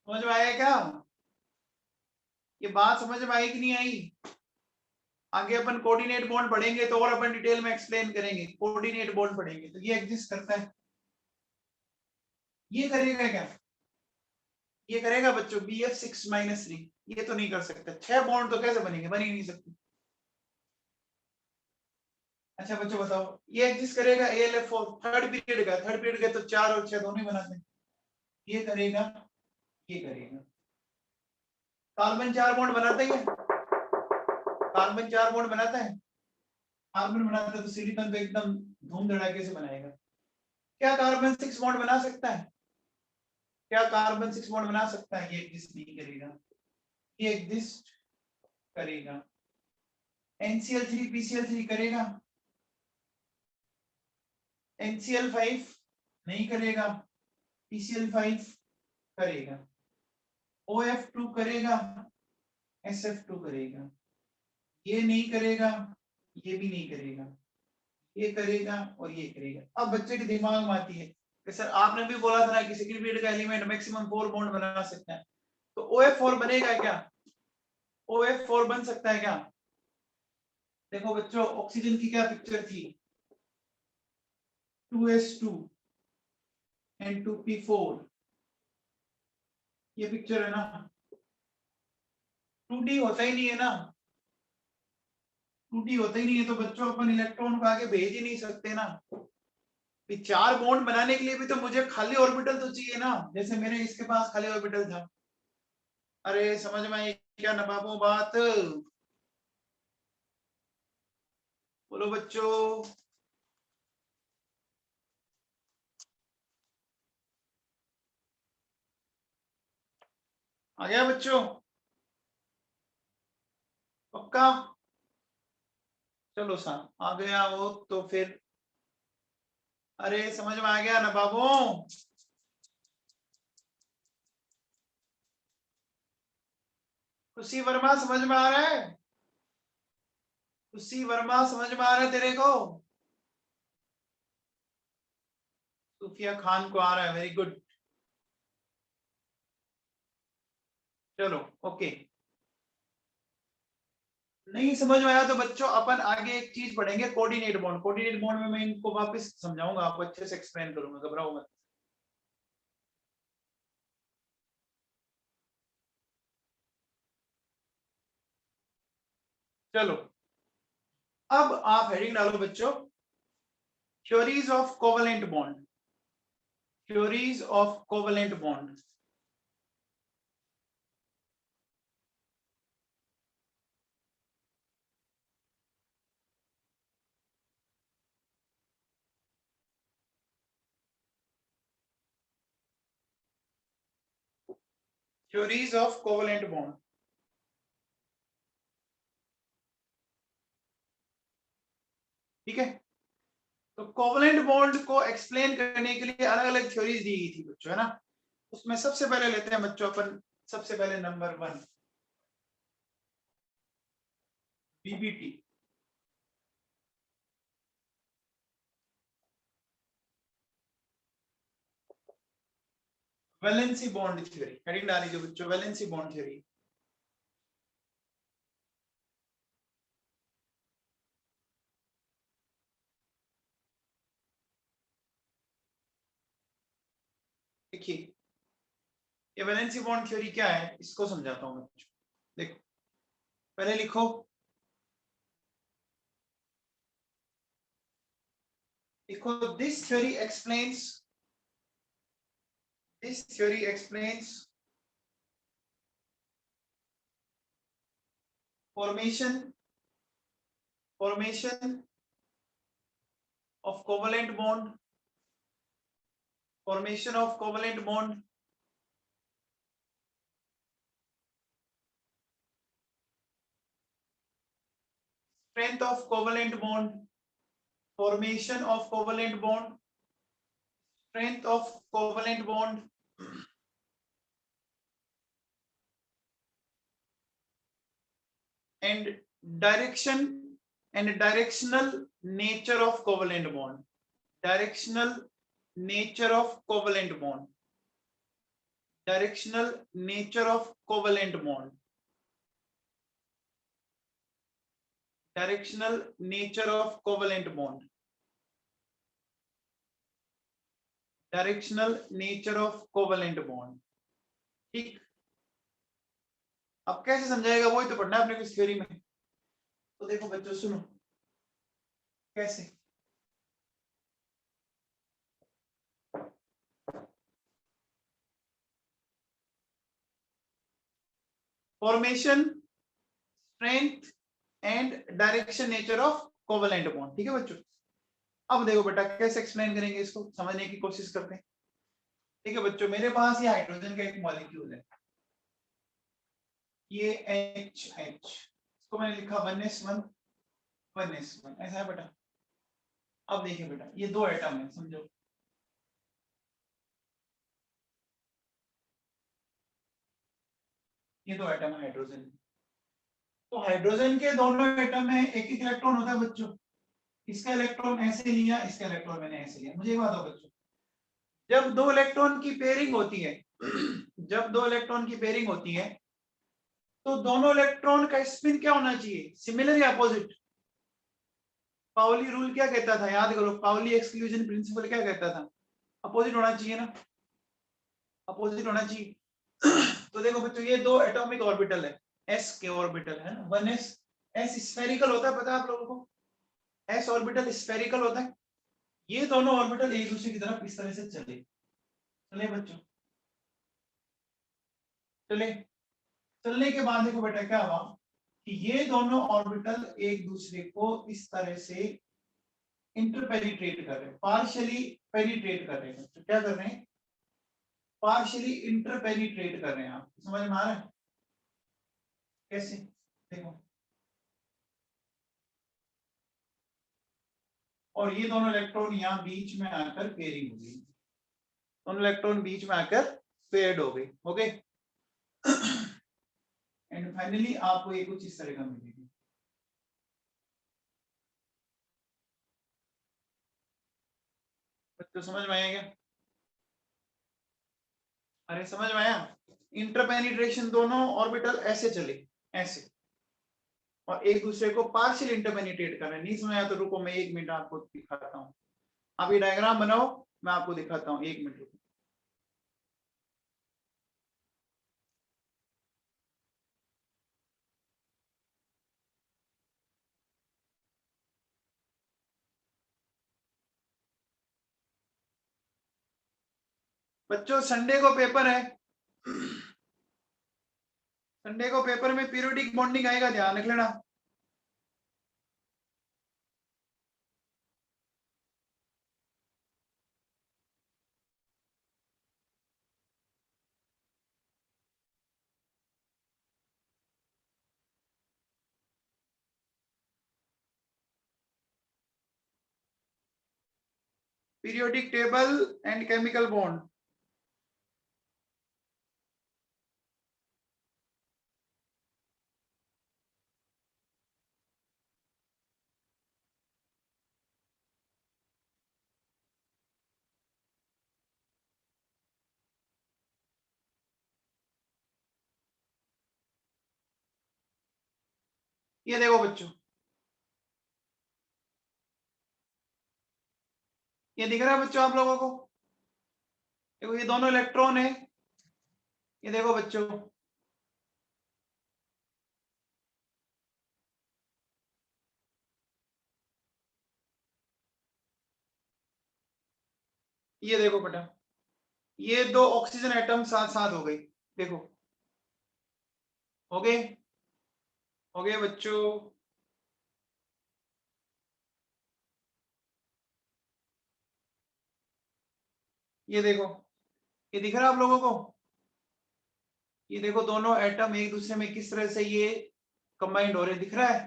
समझ में आया क्या? ये बात समझ में आई कि नहीं आई? आगे अपन कोऑर्डिनेट बॉन्ड पढ़ेंगे तो और अपन डिटेल में एक्सप्लेन करेंगे। कोऑर्डिनेट बॉन्ड पढ़ेंगे तो ये एग्जिस्ट करता है। ये करेगा क्या? ये करेगा बच्चों BF6-3। ये तो नहीं कर सकता। 6 बॉन्ड तो कैसे बनेंगे? बन ही नहीं सकते। अच्छा बच्चों बताओ, ये एग्जिस्ट करेगा ALF4 थर्ड पीरियड का। थर्ड पीरियड का तो 4 और 6 दोनों ही बनाते हैं। ये करेगा, ये करेगा। कार्बन 4 बॉन्ड बनाता है क्या? कार्बन 4 बॉन्ड बनाता है? कार्बन बनाता है तो सिलिकॉन तो एकदम धूम धड़ाके से बनाएगा। क्या कार्बन 6 बॉन्ड बना सकता है? क्या कार्बन 6 बॉन्ड बना सकता है? ये एग्जिस्ट नहीं करेगा, ये एग्जिस्ट करेगा। NCl3 PCl3 करेगा, NCl5 नहीं करेगा, PCl5 करेगा, OF2 करेगा, SF2 करेगा, ये नहीं करेगा, ये भी नहीं करेगा, ये करेगा और ये करेगा। अब बच्चे के दिमाग में आती है कि सर आपने भी बोला था ना कि सेकेंड पीरियड का एलिमेंट मैक्सिमम 4 बॉन्ड बना सकता है, तो OF4 बनेगा क्या? OF4 बन सकता है क्या? देखो बच्चों, ऑक्सीजन की क्या पिक्चर थी? 2s2 and 2p4, ये पिक्चर है ना। 2d होता ही नहीं है ना, 2d होता ही नहीं है, तो बच्चों अपन इलेक्ट्रॉन को आगे भेज ही नहीं सकते ना। 4 बॉन्ड बनाने के लिए भी तो मुझे खाली ऑर्बिटल तो चाहिए ना, जैसे मेरे इसके पास खाली ऑर्बिटल था। अरे समझ में आई क्या नवाबों बात? बोलो बच्चों। आ गया बच्चों? पक्का? चलो सा आ गया वो तो फिर, अरे समझ में आ गया नवाबों? खुशी वर्मा समझ में आ रहा है? खुशी वर्मा समझ में आ रहा है तेरे को? सूफिया खान को आ रहा है, वेरी गुड। चलो ओके। नहीं समझ में आया तो बच्चों अपन आगे एक चीज पढ़ेंगे, कोऑर्डिनेट बॉन्ड। कोऑर्डिनेट बॉन्ड में मैं इनको वापस समझाऊंगा, आपको अच्छे से एक्सप्लेन करूंगा, घबराओ मत। चलो अब आप हेडिंग डालो बच्चों, theories of covalent bond. Theories of covalent bond. Theories of covalent bond, ठीक है। तो कोवेलेंट बॉन्ड को एक्सप्लेन करने के लिए अलग अलग थ्योरीज दी गई थी बच्चों, है ना। उसमें सबसे पहले लेते हैं बच्चों अपन, सबसे पहले number 1, BBT. Valency bond theory, heading डाल लीजिए बच्चों, वैलेंसी बॉन्ड थ्योरी। देखिए ये वैलेंसी बॉन्ड थ्योरी क्या है, इसको समझाता हूं बच्चों। देखो पहले लिखो, देखो this theory explains formation of covalent bond, formation of covalent bond, strength of covalent bond, formation of covalent bond, strength of covalent bond, and directional nature of covalent bond. Directional nature of covalent bond. Directional nature of covalent bond. Directional nature of covalent bond. Directional nature of covalent bond. ठीक, अब कैसे समझाएगा वही तो पढ़ना है अपने को इस थ्योरी में। तो देखो बच्चों सुनो कैसे। Formation, strength and direction nature of covalent bond, ठीक है बच्चों। अब देखो बेटा कैसे एक्सप्लेन करेंगे इसको, समझने की कोशिश करते हैं। ठीक है बच्चों, मेरे पास ये हाइड्रोजन का एक मॉलिक्यूल है, ये HH, इसको मैंने लिखा 1s1 1s1, ऐसा है बेटा। अब देखिए बेटा, ये दो एटम है, समझो, ये दो एटम है हाइड्रोजन। तो हाइड्रोजन के दोनों एटम में एक एक इलेक्ट्रॉन होता है बच्चों। इसका इलेक्ट्रॉन ऐसे लिया, इसका इलेक्ट्रॉन मैंने ऐसे लिया। मुझे एक बात हो बच्चों, जब दो इलेक्ट्रॉन की पेयरिंग होती है जब दो इलेक्ट्रॉन की पेयरिंग होती है, तो दोनों इलेक्ट्रॉन का स्पिन क्या होना चाहिए, सिमिलर या अपोजिट? पाउली रूल क्या कहता था, याद करो, पाउली एक्सक्लूजन प्रिंसिपल क्या कहता था, अपोजिट होना चाहिए ना, अपोजिट होना चाहिए। तो देखो बच्चों, ये दो एटॉमिक ऑर्बिटल है, एस के ऑर्बिटल है ना, 1s, एस स्फेरिकल होता है, पता है आप लोगों को, एस ऑर्बिटल स्फेरिकल होता है। ये दोनों ऑर्बिटल एक दूसरे की तरफ इस तरह से चले, चले बच्चों, चले। चलने के बाद देखो बेटा क्या हुआ, कि ये दोनों ऑर्बिटल एक दूसरे को इस तरह से इंटरपेनिट्रेट कर रहे हैं, पार्शियली पेनिट्रेट कर रहे हैं। तो क्या कर रहे हैं, पार्शियली इंटरपेनिट्रेट कर रहे हैं। आप समझ में आ रहा है कैसे, देखो, और ये दोनों इलेक्ट्रॉन यहाँ बीच में आकर पेयरिंग हो गई, दोनों इलेक्ट्रॉन बीच में आकर पेयर्ड हो गए, हो गए। एंड फाइनली आपको ये कुछ इस तरह का मिलेगा। तो समझ में आया क्या, अरे समझ में आया, इंटरपेनिट्रेशन, दोनों ऑर्बिटल ऐसे चले, ऐसे, और एक दूसरे को पार्शियल इंटरपेनिट्रेट कर रहे हैं। नहीं समझ आया तो रुको, मैं 1 मिनट आपको दिखाता हूँ। आप ये डायग्राम बनाओ, मैं आपको दिखाता हूँ, 1 मिनट रुको। बच्चों संडे को पेपर है, संडे को पेपर में पीरियोडिक बॉन्डिंग आएगा, ध्यान रख लेना। Periodic table and chemical bond, ये देखो बच्चों, ये दिख रहा है बच्चों आप लोगों को, देखो ये दोनों इलेक्ट्रॉन है, ये देखो बच्चों, ये देखो बेटा, ये दो ऑक्सीजन एटम साथ साथ हो गई, देखो, हो गए, हो गए बच्चों। ये देखो, ये दिख रहा है आप लोगों को, ये देखो दोनों एटम एक दूसरे में किस तरह से ये कंबाइंड हो रहे, दिख रहा है।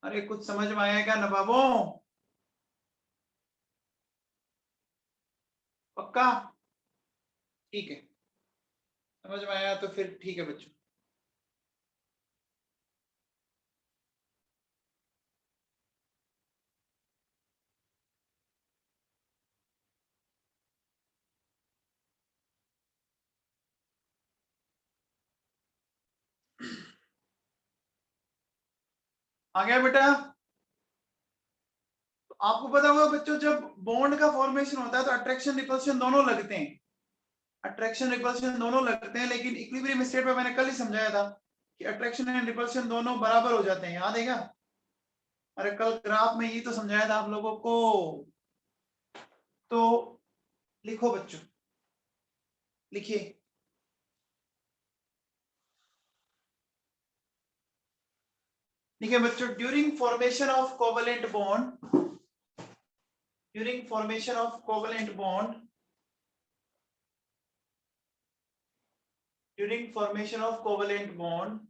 अरे कुछ समझ में आया क्या नवाबों, पक्का, ठीक है, समझ में आया तो फिर ठीक है बच्चों। आ गया बेटा। तो आपको पता होगा बच्चों, जब बॉन्ड का फॉर्मेशन होता है तो अट्रैक्शन रिपल्शन दोनों लगते हैं, अट्रैक्शन रिपल्शन दोनों लगते हैं, लेकिन इक्विलिब्रियम स्टेट में मैंने कल ही समझाया था कि अट्रैक्शन एंड रिपल्शन दोनों बराबर हो जाते हैं, याद है क्या? अरे कल ग्राफ में ये तो समझाया था आप लोगों को। तो लिखो बच्चों, लिखिए, देखिए बच्चों, during formation of covalent bond, during formation of covalent bond, during formation of covalent bond,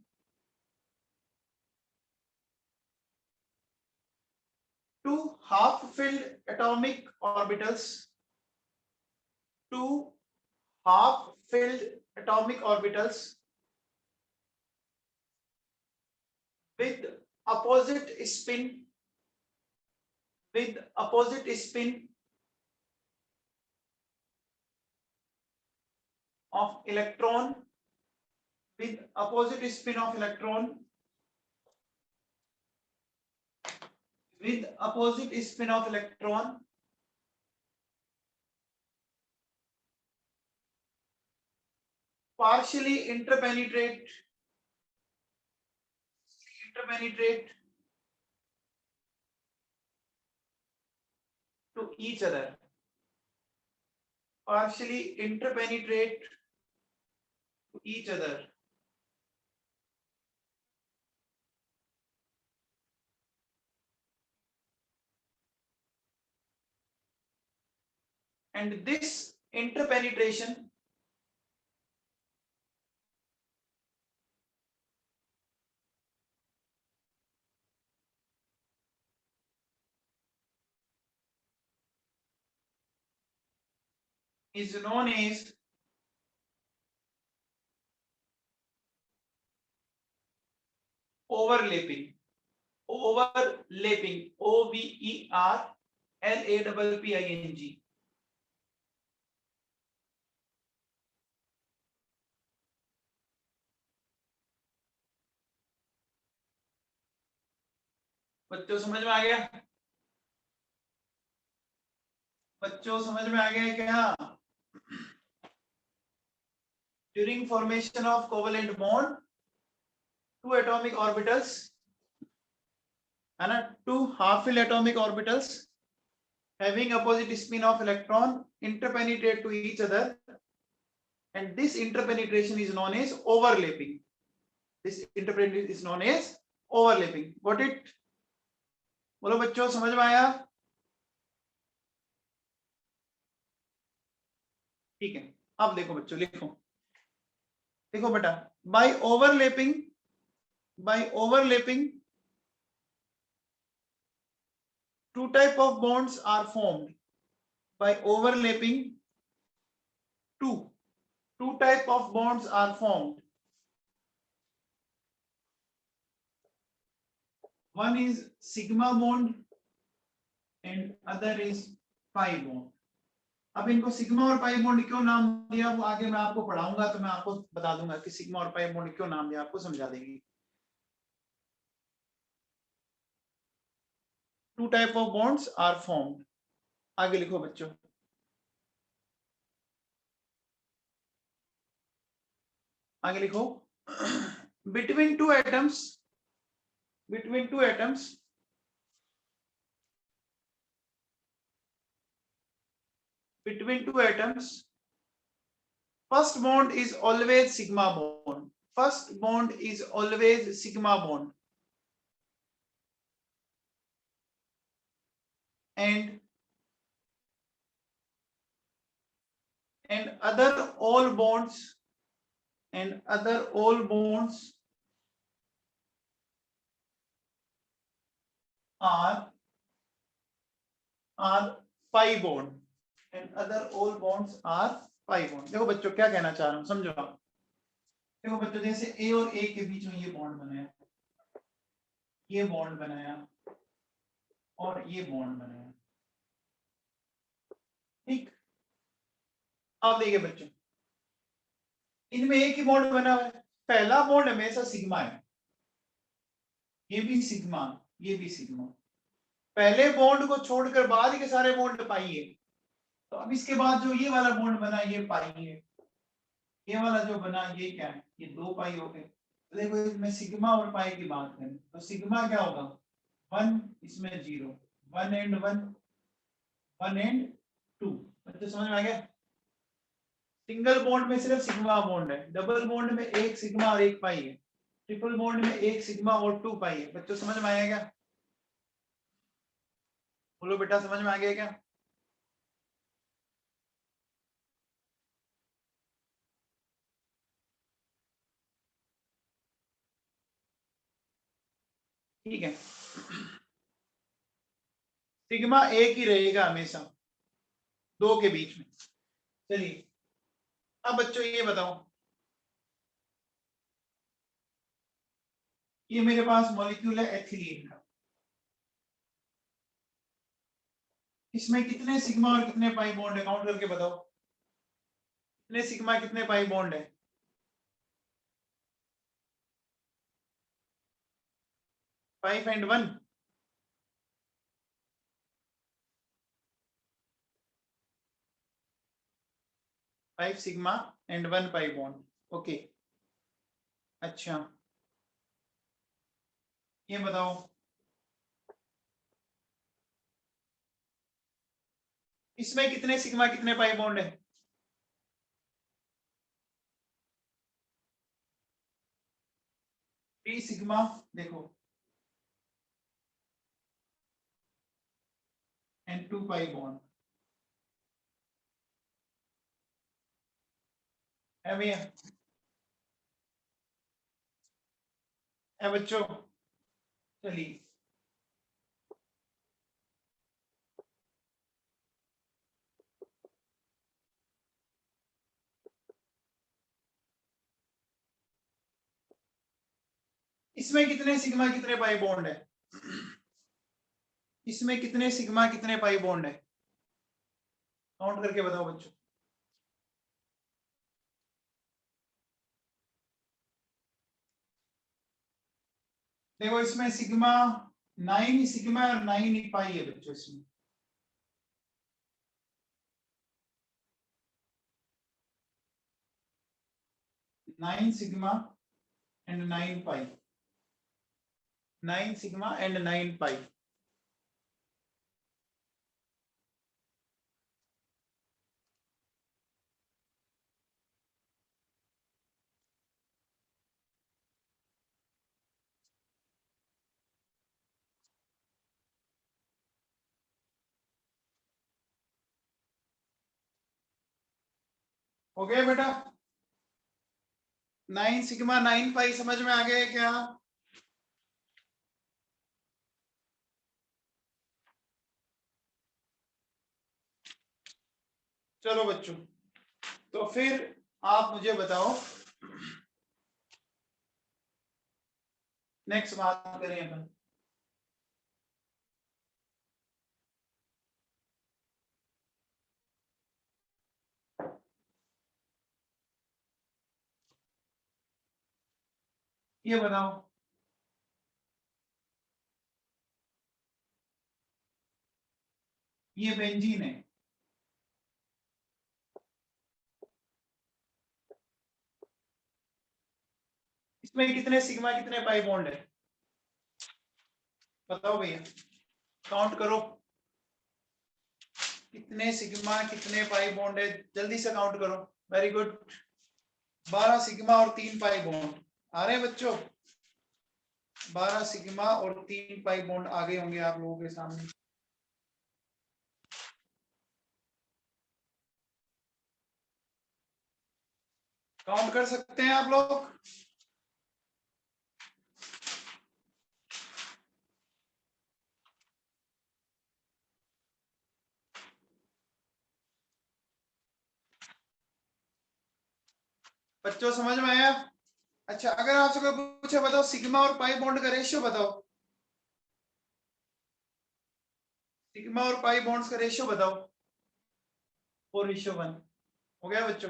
two half-filled atomic orbitals, two half-filled atomic orbitals with opposite spin, of electron, with opposite spin of electron, with opposite spin of electron, partially interpenetrate to each other, partially interpenetrate to each other, and this interpenetration is known as overlapping. Overlapping, OVERLAPPING. बच्चों समझ में आ गया? बच्चों समझ में आ गया क्या? During formation of covalent bond, two atomic orbitals, है ना, two half-filled atomic orbitals having opposite spin of electron interpenetrate to each other, and this interpenetration is known as overlapping. This interpenetration is known as overlapping. Got it? बोलो बच्चों, समझ में आया? ठीक है, अब देखो बच्चों, लिखो, देखो बेटा, by overlapping, two type of bonds are formed. By overlapping, two type of bonds are formed. One is sigma bond and other is pi bond. अब इनको सिग्मा और पाई बॉन्ड क्यों नाम दिया वो आगे मैं आपको पढ़ाऊंगा, तो मैं आपको बता दूंगा कि सिग्मा और पाई बॉन्ड क्यों नाम दिया, आपको समझा देंगे. Two type of bonds are formed. आगे लिखो बच्चों, आगे लिखो. between two atoms, first bond is always sigma bond. First bond is always sigma bond, and other all bonds are pi bond, and other all bonds are pi bond. देखो बच्चों क्या कहना चाह रहा हूं, समझो आप. देखो बच्चों, जैसे ए और ए के बीच में ये बॉन्ड बनाया, ये बॉन्ड बनाया और ये बॉन्ड बनाया, ठीक. अब देखिए बच्चों, इनमें एक ही बॉन्ड बना हुआ है. पहला बॉन्ड हमेशा सिग्मा है, ये भी सिग्मा, ये भी सिग्मा. पहले बॉन्ड को छोड़कर बाद के सारे बॉन्ड पाई है. तो अब इसके बाद जो ये वाला बॉन्ड बना ये पाई है, ये वाला जो बना ये क्या है, ये दो पाई हो गए. तो देखो इसमें सिग्मा और पाई की बात करें तो सिग्मा क्या होगा, 1, इसमें 0, 1 एंड 1, 1 एंड 2. बच्चों समझ में आ गया? सिंगल बॉन्ड में सिर्फ सिग्मा बॉन्ड है, डबल बॉन्ड में एक सिग्मा और एक पाई है, ट्रिपल बॉन्ड में एक सिग्मा और 2 पाई है. बच्चों समझ में आया क्या? बोलो बेटा, समझ में आ गया क्या? ठीक है, सिग्मा एक ही रहेगा हमेशा दो के बीच में। चलिए अब बच्चों ये बताओ, ये मेरे पास मॉलिक्यूल है एथिलीन का, इसमें कितने सिग्मा और कितने पाई बॉन्ड है, काउंट करके बताओ, कितने सिग्मा कितने पाई बॉन्ड है? 5 and 1, 5 sigma and 1 pi bond, okay. अच्छा ये बताओ, इसमें कितने सिग्मा कितने पाई बॉन्ड है? 3 सिग्मा, देखो, एंड 2 पाई बॉन्ड है भैया, है बच्चों? चलिए इसमें कितने सिग्मा कितने पाई बॉन्ड है? इसमें कितने सिग्मा कितने पाई बॉन्ड है, काउंट करके बताओ बच्चों। देखो इसमें सिग्मा 9 सिग्मा और 9 ही पाई है बच्चों, इसमें 9 sigma and 9 pi, 9 sigma and 9 पाई। हो गया बेटा? 9 सिग्मा 9 पाई समझ में आ गया क्या? चलो बच्चों, तो फिर आप मुझे बताओ, नेक्स्ट बात करें अपन। ये बताओ, ये बेंजीन है, इसमें कितने सिग्मा कितने पाई बॉन्ड है, बताओ भैया, काउंट करो, कितने सिग्मा कितने पाई बॉन्ड है, जल्दी से काउंट करो। वेरी गुड, 12 सिग्मा और 3 पाई बॉन्ड आ रहे हैं बच्चों, 12 सिग्मा और 3 पाई बॉन्ड आगे होंगे आप लोगों के सामने। काउंट कर सकते हैं आप लोग? बच्चों समझ में आया? अच्छा अगर आपसे कोई पूछे बताओ सिग्मा और पाई बॉन्ड का रेशियो बताओ, सिग्मा और पाई बॉन्ड्स का रेशियो बताओ। 4:1 हो गया बच्चों?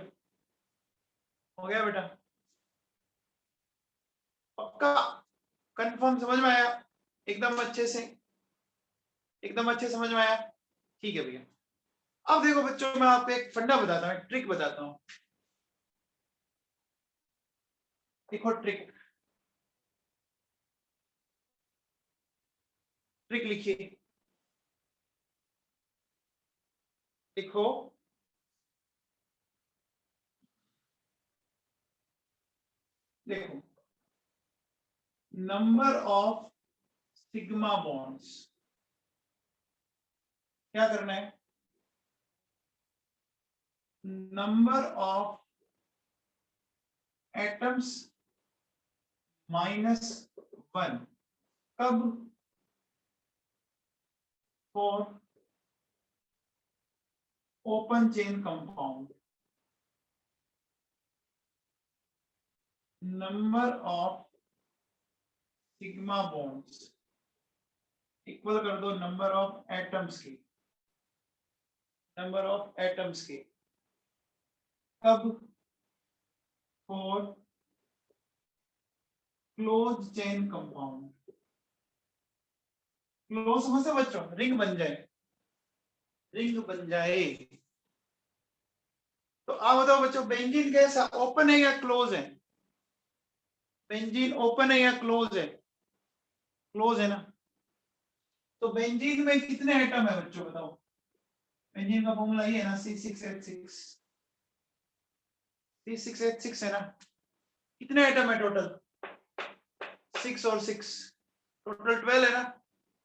हो गया बेटा? पक्का? कंफर्म? समझ में आया एकदम अच्छे से? एकदम अच्छे समझ में आया? ठीक है भैया। अब देखो बच्चों, मैं आपको एक फंडा बताता हूँ, एक ट्रिक बताता हूँ। देखो ट्रिक, ट्रिक लिखिए, लिखो, देखो, नंबर ऑफ सिग्मा बॉन्ड्स, क्या करना है, नंबर ऑफ एटम्स -1 कब? For open chain compound number of sigma bonds equal कर दो नंबर ऑफ एटम्स के, नंबर ऑफ एटम्स के। कब? For close chain compound. Close समझते बच्चों? रिंग बन जाए, रिंग बन जाए। तो आप बताओ बच्चों, बेंजीन कैसा, ओपन है या क्लोज है? बेंजीन ओपन है या क्लोज है? क्लोज है ना। तो बेंजीन में कितने एटम है बच्चों बताओ? बेंजीन का फॉर्मूला ये है ना, C6H6, C6H6 है ना। कितने एटम है टोटल? 6 और 6 टोटल 12 है ना।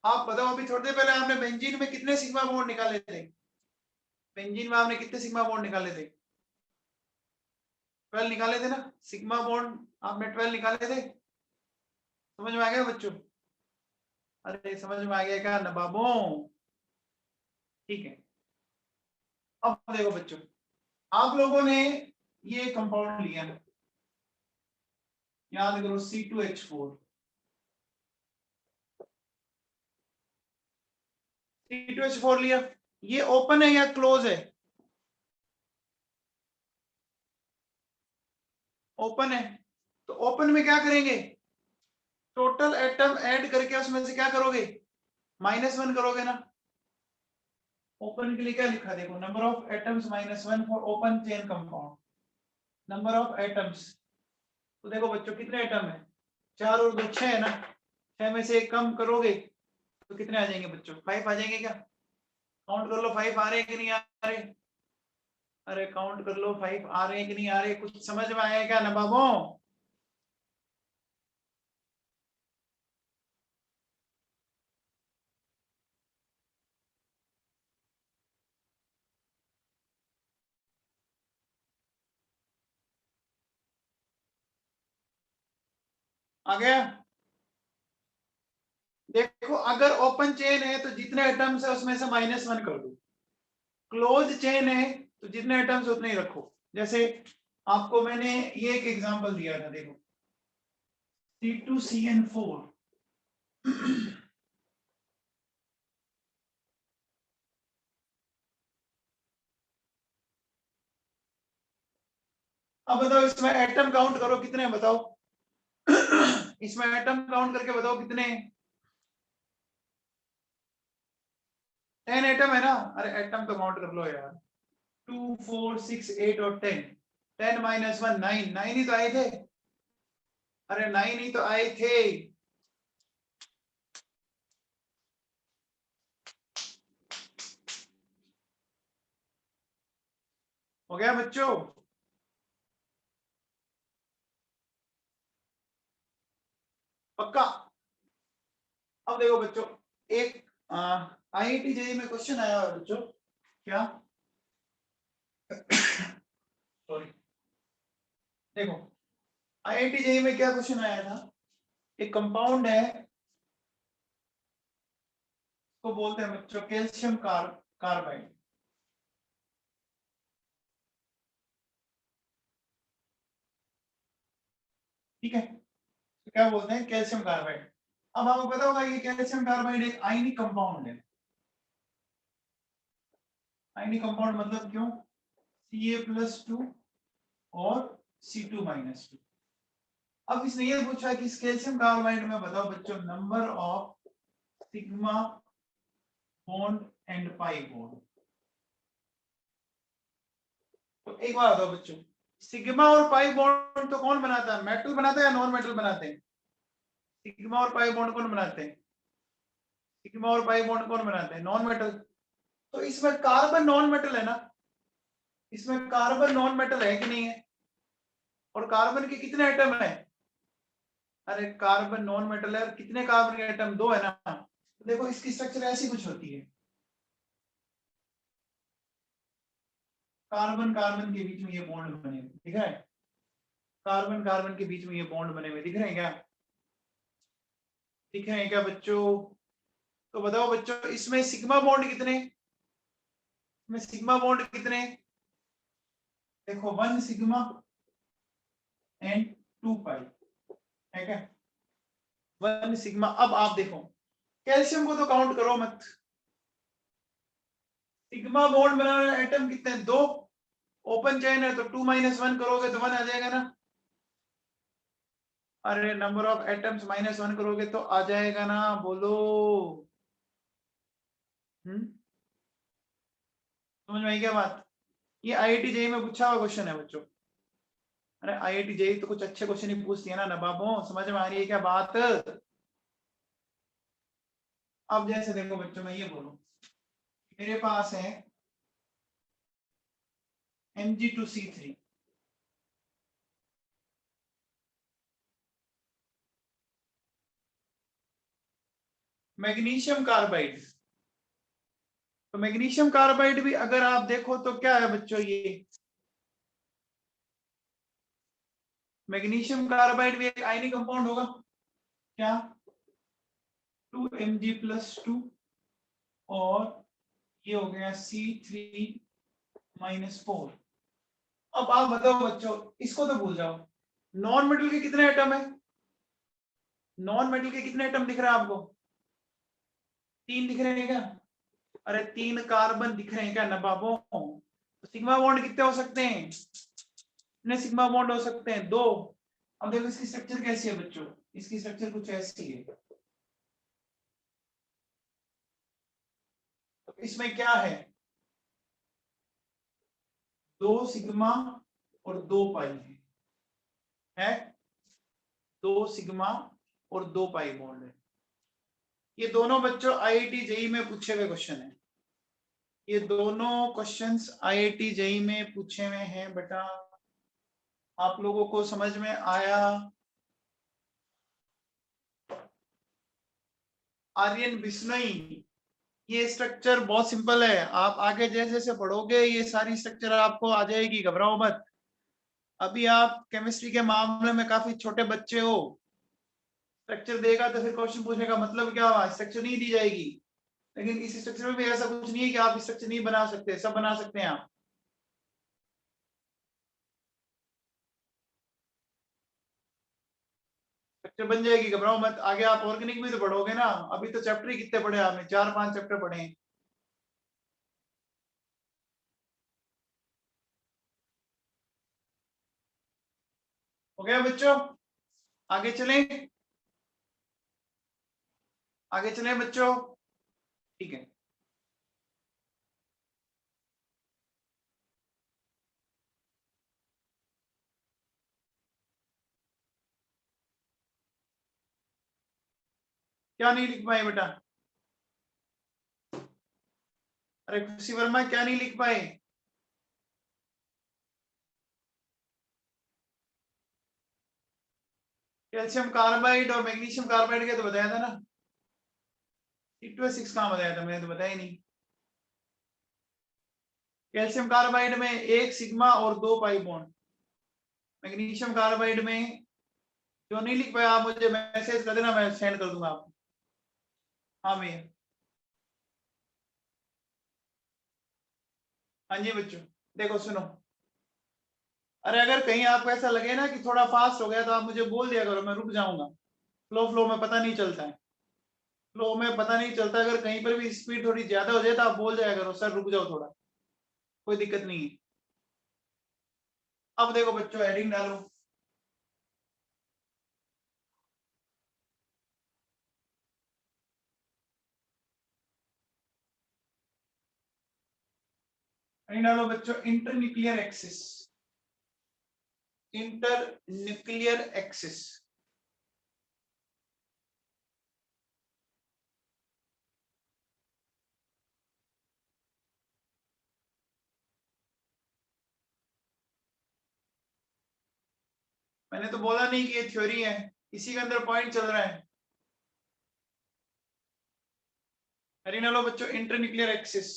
आप बताओ, अभी थोड़ी देर पहले आपने बेंजीन में कितने सिग्मा बॉन्ड निकाले थे? बेंजीन में आपने कितने सिग्मा बॉन्ड निकाले थे? 12 निकाले थे ना। सिग्मा बॉन्ड आपने 12 निकाले थे। समझ में आ गया बच्चों? अरे समझ में आ गया क्या नवाबों? ठीक है। अब देखो बच्चों, आप लोगों ने ये कंपाउंड लिया, याद करो C2H4। C2H4 लिया, ये ओपन है या क्लोज है? ओपन है। तो ओपन में क्या करेंगे? टोटल एटम ऐड करके उसमें से क्या करोगे? -1 करोगे ना। ओपन के लिए क्या लिखा देखो, number of atoms -1 for open chain compound, number of atoms. तो देखो बच्चों कितने एटम है? 4 और 2 6 है ना। 6 में से 1 कम करोगे तो कितने आ जाएंगे बच्चों? 5 आ जाएंगे क्या? काउंट कर लो, 5 आ रहे हैं कि नहीं आ रहे? अरे काउंट कर लो, 5 आ रहे हैं कि नहीं आ रहे? कुछ समझ में आया क्या नवाबों? आ गया? देखो अगर ओपन चेन है तो जितने एटम्स है उसमें से -1 कर दो। क्लोज चेन है तो जितने एटम्स उतने ही रखो। जैसे आपको मैंने ये एक एग्जांपल दिया था, देखो C2CN4। अब बताओ इसमें एटम काउंट करो कितने हैं बताओ। इसमें एटम काउंट करके बताओ कितने हैं? 10 एटम है ना। अरे एटम तो काउंट कर लो यार, 2 4 6 8 और 10। 10 -1 9, 9 ही तो आए थे। अरे 9 ही तो आए थे। हो गया बच्चों? पक्का? अब देखो बच्चों, एक IIT जेईई में क्वेश्चन आया है बच्चों। क्या? सॉरी, देखो IIT जेईई में क्या क्वेश्चन आया था। एक कंपाउंड है, को बोलते हैं बच्चों कैल्शियम कार्बाइड। ठीक है, तो क्या बोलते हैं? Calcium carbide. अब आपको पता होगा ये कैल्शियम कार्बाइड एक आयनिक कंपाउंड है। आयनिक कंपाउंड मतलब क्यों? Ca+2 और C2-2। अब इसने ये पूछा कि इस कैल्शियम कार्बाइड में बताओ बच्चों number of sigma bond and pi bond. तो एक बार बताओ बच्चों, सिग्मा और पाई बॉन्ड तो कौन बनाता है? मेटल बनाता है या नॉन मेटल बनाते हैं? सिग्मा और पाई बॉन्ड कौन बनाते हैं? सिग्मा और पाई बॉन्ड कौन बनाते हैं? Non metal. तो इसमें कार्बन नॉन मेटल है ना। इसमें कार्बन नॉन मेटल है कि नहीं है? और कार्बन के कितने एटम है? अरे कार्बन नॉन मेटल है और कितने कार्बन के एटम? 2 है ना। तो देखो इसकी स्ट्रक्चर ऐसी कुछ होती है, कार्बन कार्बन के बीच में ये बॉन्ड बने हुए दिख रहा है? कार्बन कार्बन के बीच में ये बॉन्ड बने हुए दिख रहे हैं क्या? दिख रहे हैं क्या बच्चों? तो बताओ बच्चों, इसमें सिग्मा बॉन्ड कितने? इसमें सिग्मा बॉन्ड कितने? देखो 1 सिग्मा एंड 2 पाई है क्या? 1 सिग्मा। अब आप देखो कैल्शियम को तो काउंट करो मत। सिग्मा बॉन्ड बनाने वाले एटम कितने हैं? 2। ओपन चेन है तो 2 - 1 करोगे तो 1 आ जाएगा ना। अरे नंबर ऑफ एटम्स -1 करोगे तो आ जाएगा ना, बोलो। समझ में आई क्या बात? ये आईआईटी जेईई में पूछा हुआ क्वेश्चन है बच्चों। अरे आईआईटी जेईई तो कुछ अच्छे क्वेश्चन ही पूछती है ना नवाबों, समझ में आ रही है क्या बात? अब जैसे देखो बच्चों, मैं ये बोलूं, मेरे पास है Mg2C3, मैग्नीशियम कार्बाइड। तो मैग्नीशियम कार्बाइड भी अगर आप देखो तो क्या है बच्चों, ये मैग्नीशियम कार्बाइड भी एक आयनिक कंपाउंड होगा क्या? 2Mg+2 और ये हो गया C3-4। अब आप बताओ बच्चों, इसको तो भूल जाओ। नॉन मेटल के कितने एटम है? नॉन मेटल के कितने एटम दिख रहे हैं आपको? 3 दिख रहे हैं क्या? अरे 3 कार्बन दिख रहे हैं क्या नवाबों? तो सिग्मा बॉन्ड कितने हो सकते हैं? कितने सिग्मा बॉन्ड हो सकते हैं? 2। अब देखो इसकी स्ट्रक्चर कैसी है बच्चों, इसकी स्ट्रक्चर कुछ ऐसी है। तो इसमें क्या है? 2 सिग्मा और 2 पाई है 2 सिग्मा और 2 पाई बॉन्ड है। ये दोनों बच्चों आईआईटी जेईई में पूछे हुए क्वेश्चन है। ये दोनों क्वेश्चंस आईआईटी जेईई में पूछे हुए हैं बेटा। आप लोगों को समझ में आया? आर्यन बिश्नोई, ये स्ट्रक्चर बहुत सिंपल है। आप आगे जैसे जैसे पढ़ोगे ये सारी स्ट्रक्चर आपको आ जाएगी, घबराओ मत। अभी आप केमिस्ट्री के मामले में काफी छोटे बच्चे हो। स्ट्रक्चर देगा तो फिर क्वेश्चन पूछने का मतलब क्या हुआ? स्ट्रक्चर नहीं दी जाएगी। लेकिन इस स्ट्रक्चर में भी ऐसा कुछ नहीं है कि आप स्ट्रक्चर नहीं बना सकते, सब बना सकते हैं आप। स्ट्रक्चर बन जाएगी, घबराओ मत। आगे आप ऑर्गेनिक भी तो पढ़ोगे ना। अभी तो चैप्टर ही कितने पढ़े आपने? 4-5 चैप्टर पढ़े हैं। हो गया बच्चों? आगे चलें? आगे चलें बच्चों? ठीक है। क्या नहीं लिख पाए बेटा? अरे खुशी वर्मा, क्या नहीं लिख पाए? कैल्शियम कार्बाइड और मैग्नीशियम कार्बाइड का तो बताया था ना। C2H6 कहाँ बताया था? मैंने तो बताया ही नहीं। कैल्शियम कार्बाइड में 1 सिग्मा और 2 पाई बॉन्ड। मैग्नीशियम कार्बाइड में जो नहीं लिख पाया आप मुझे मैसेज कर देना, मैं सेंड कर दूंगा आपको। हाँ भैया। हाँ जी बच्चों, देखो सुनो। अरे अगर कहीं आपको ऐसा लगे ना कि थोड़ा फास्ट हो गया तो आप मुझे बोल दिया करो, मैं रुक जाऊंगा। फ्लो फ्लो में पता नहीं चलता है। फ्लो में पता नहीं चलता, अगर कहीं पर भी स्पीड थोड़ी ज्यादा हो जाए तो आप बोल जाया करो, सर रुक जाओ थोड़ा। कोई दिक्कत नहीं है। अब देखो बच्चों, हेडिंग डालो। हेडिंग डालो बच्चों, inter nuclear axis. Inter nuclear axis. मैंने तो बोला नहीं कि ये थ्योरी है, इसी के अंदर पॉइंट चल रहा है। हेडिंग डालो बच्चों, इंटर न्यूक्लियर एक्सिस।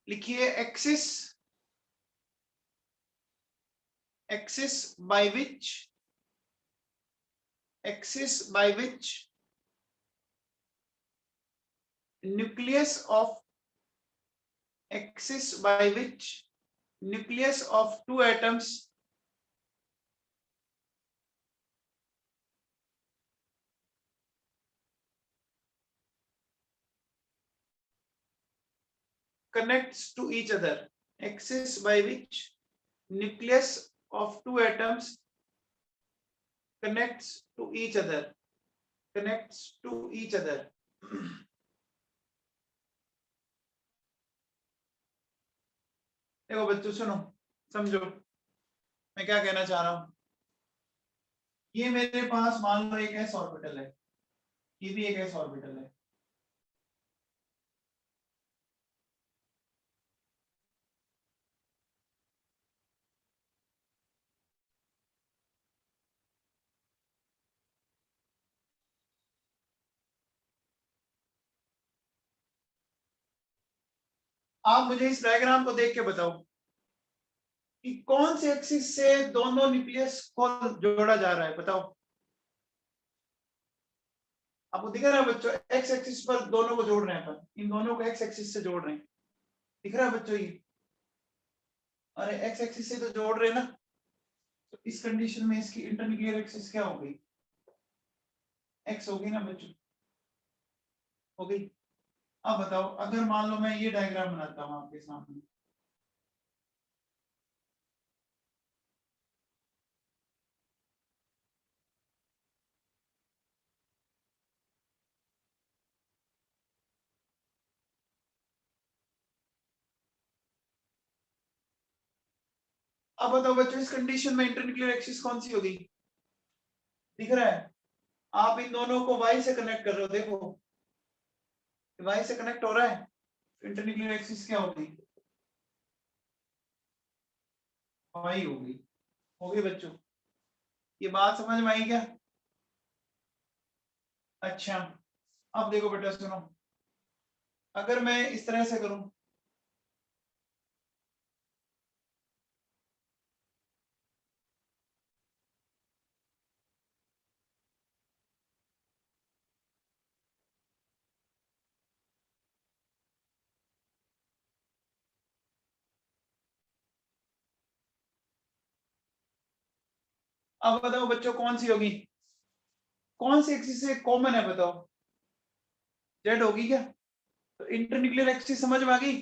लिखिए axis, axis by which axis by which nucleus of two atoms connects to each other. Axis by which nucleus of two atoms connects to each other. देखो बच्चों सुनो, समझो मैं क्या कहना चाह रहा हूं। ये मेरे पास मान लो एक एस ऑर्बिटल है, ये भी एक एस ऑर्बिटल है। आप मुझे इस डायग्राम को देख के बताओ कि कौन से एक्सिस से दोनों न्यूक्लियस को जोड़ा जा रहा है, बताओ। आपको दिख रहा है बच्चों, एक्स एक्सिस पर दोनों को जोड़ रहे हैं अपन, इन दोनों को एक्स एक्सिस से जोड़ रहे हैं, दिख रहा है बच्चों ये? अरे एक्स एक्सिस से तो जोड़ रहे हैं ना, तो इस कंडीशन में इसकी इंटरन्यूक्लियर एक्सिस क्या हो गई? एक्स हो गई ना बच्चों, हो गई। अब बताओ अगर मान लो मैं ये डायग्राम बनाता हूँ आपके सामने, अब बताओ बच्चों इस कंडीशन में इंटरन्यूक्लियर एक्सिस कौन सी होगी? दिख रहा है? आप इन दोनों को वाई से कनेक्ट कर रहे हो, देखो वाई से कनेक्ट हो रहा है, इंटरन्यूक्लियर एक्सिस क्या होगी? वाई होगी। हो गई बच्चों, ये बात समझ में आई क्या? अच्छा, अब देखो बेटा सुनो, अगर मैं इस तरह से करूं, अब बताओ बच्चों कौन सी होगी, कौन सी एक्सिस से कॉमन है बताओ? जेड होगी क्या? तो इंटरन्यूक्लियर एक्सिस समझ में आ गई?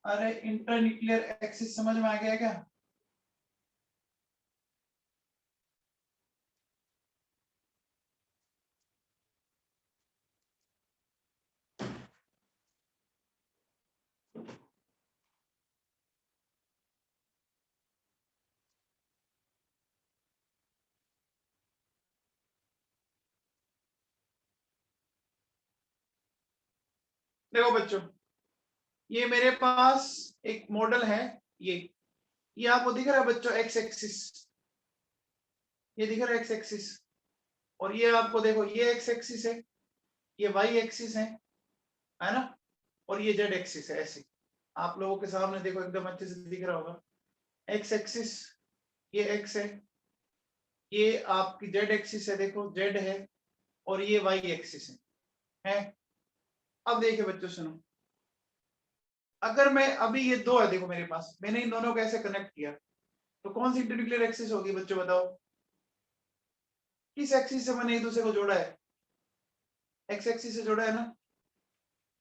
अरे इंटरन्यूक्लियर एक्सिस समझ में आ गया क्या? देखो बच्चों, ये मेरे पास एक मॉडल है, ये आपको दिख रहा है बच्चों एक्स एक्सिस, ये दिख रहा है एक्स एक्सिस, और ये आपको देखो ये एक्स एक्सिस है, ये वाई एक्सिस है ना, और ये जेड एक्सिस है। ऐसे आप लोगों के सामने देखो एकदम अच्छे से दिख रहा होगा, एक्स एक्सिस ये एक्स है, ये आपकी जेड एक्सिस है, देखो जेड है, और ये वाई एक्सिस है। अब देखिए बच्चों सुनो, अगर मैं अभी ये दो है देखो मेरे पास, मैंने इन दोनों को ऐसे कनेक्ट किया, तो कौन सी इंटरन्यूक्लियर एक्सिस होगी बच्चों बताओ? किस एक्सिस से मैंने एक दूसरे को जोड़ा है? एक्स एक्सिस से जोड़ा है ना,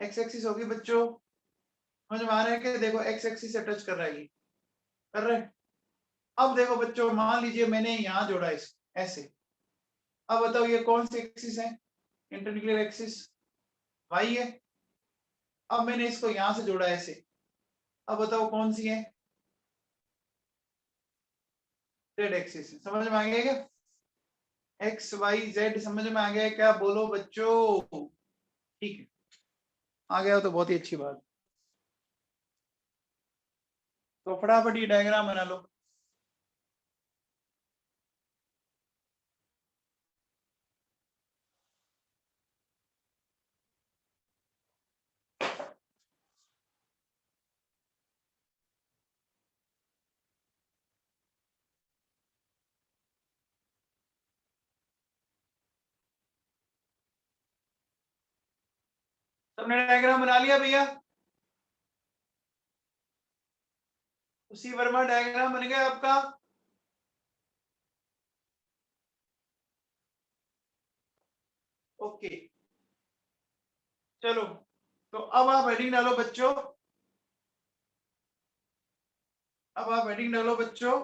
एक्स एक्सिस होगी बच्चों। समझ में आ रहा है कि देखो एक्स एक्सिस से टच कर रहा है, ये कर रहा है। अब देखो बच्चों मान लीजिए मैंने यहाँ जोड़ा इस ऐसे, अब बताओ ये कौन सी एक्सिस है? इंटरन्यूक्लियर एक्सिस वाई है। अब मैंने इसको यहां से जोड़ा ऐसे, अब बताओ कौन सी है? Z axis. समझ में आ गया क्या? एक्स वाई जेड समझ में आ गया क्या? बोलो बच्चों, ठीक है, आ गया हो तो बहुत ही अच्छी बात। तो फटाफट ये डायग्राम बना लो। सबने डायग्राम बना लिया भैया? उसी वर्मा डायग्राम बन गया आपका। ओके चलो, तो अब आप हेडिंग डालो बच्चों, अब आप हेडिंग डालो बच्चों,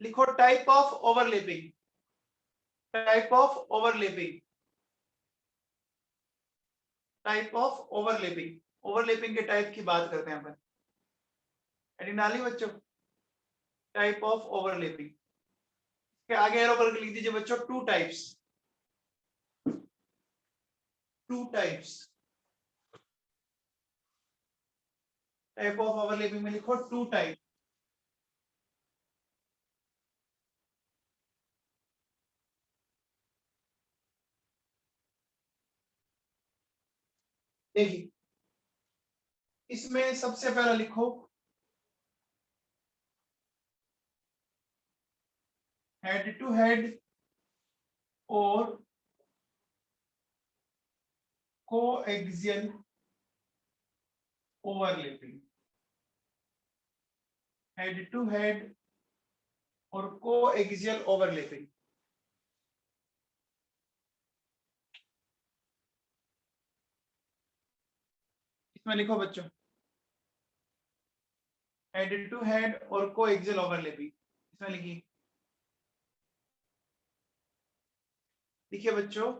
लिखो type of overlapping, type of overlapping, type of overlapping, overlapping के टाइप की बात करते हैं अपन। हेडिंग डाली बच्चों, टाइप ऑफ ओवरलैपिंग के आगे एरो करके लिख दीजिए बच्चों, two types, two types, type of overlapping में लिखो टू टाइप। देखिए इसमें सबसे पहला लिखो हेड टू हेड और coaxial overlapping, head to head और कोएक्सियल ओवरलैपिंग। इसमें लिखो बच्चों हेड टू हेड और कोएक्सियल ओवरलैपिंग, इसमें लिखिए, देखिए बच्चों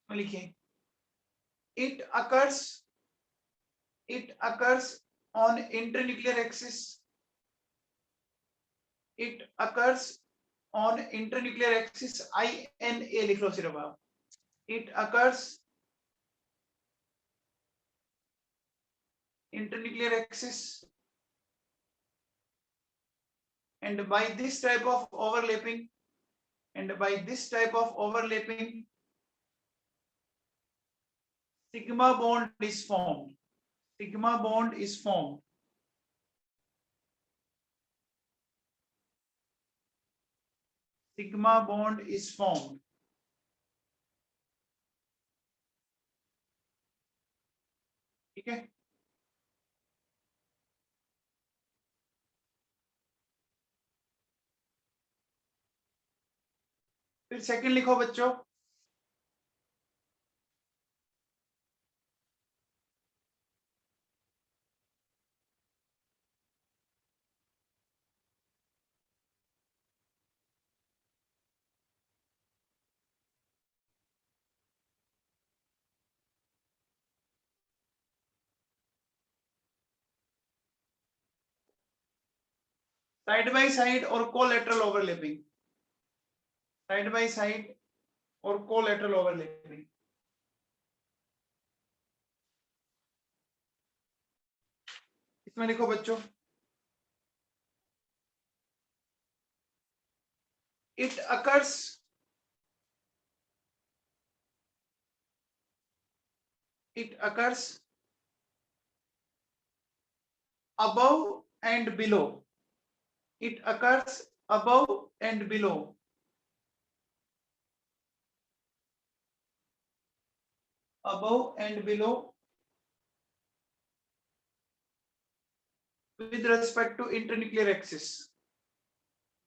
लिखिए, it occurs, it occurs on internuclear axis, it occurs on internuclear axis, INA लिख लो सिर्फ आप, it occurs internuclear axis and by this type of overlapping, and by this type of overlapping sigma bond is formed, sigma bond is formed, sigma bond is formed, ठीक है। फिर second लिखो बच्चों, side by side और collateral overlapping, side by side और collateral overlapping. इसमें लिखो बच्चों it occurs, it occurs above and below, it occurs above and below, above and below with respect to internuclear axis,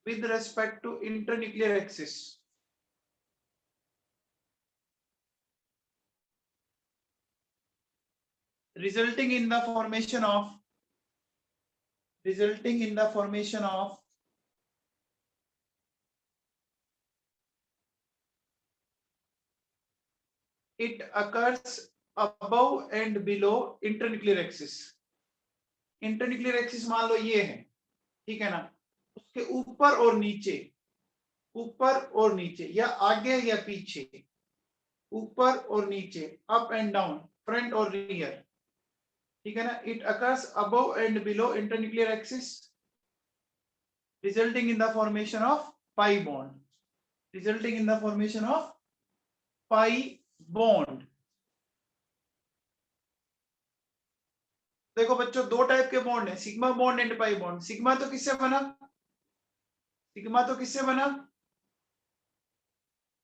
with respect to internuclear axis, resulting in the formation of, resulting in the formation of it occurs above and below internuclear axis, internuclear axis मान लो ये है, ठीक है ना, उसके ऊपर और नीचे, ऊपर और नीचे या आगे या पीछे, ऊपर और नीचे, अप एंड डाउन, फ्रंट और रियर, ठीक है ना, it occurs above and below internuclear axis resulting in the formation of pi bond, resulting in the formation of pi bond, देखो बच्चों दो टाइप के बॉन्ड है, sigma bond and pi bond. Sigma तो किससे बना, सिग्मा तो किससे बना,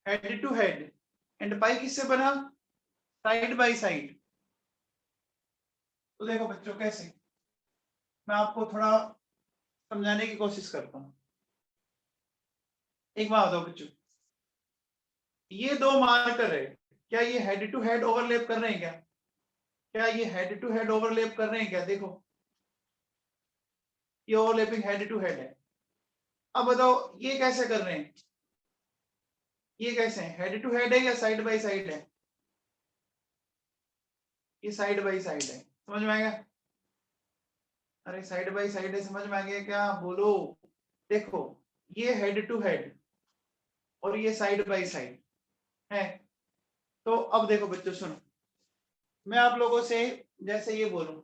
head to head. And pi किससे बना, साइड बाय साइड। तो देखो बच्चों कैसे, मैं आपको थोड़ा समझाने की कोशिश करता हूँ। एक बात बताओ बच्चों, ये दो मार्कर है, क्या ये हेड टू हेड ओवरलैप कर रहे हैं क्या, क्या ये हेड टू हेड ओवरलैप कर रहे हैं क्या, देखो ये ओवरलैपिंग हेड टू हेड है। अब बताओ ये कैसे कर रहे हैं, ये कैसे है, हेड टू हेड है या साइड बाय साइड है, ये साइड बाय साइड है, समझ में आएगा, अरे साइड बाय साइड है, समझ में आ गया क्या, बोलो। देखो ये हेड टू हेड और ये साइड बाय साइड है। तो अब देखो बच्चों सुनो, मैं आप लोगों से जैसे ये बोलूं,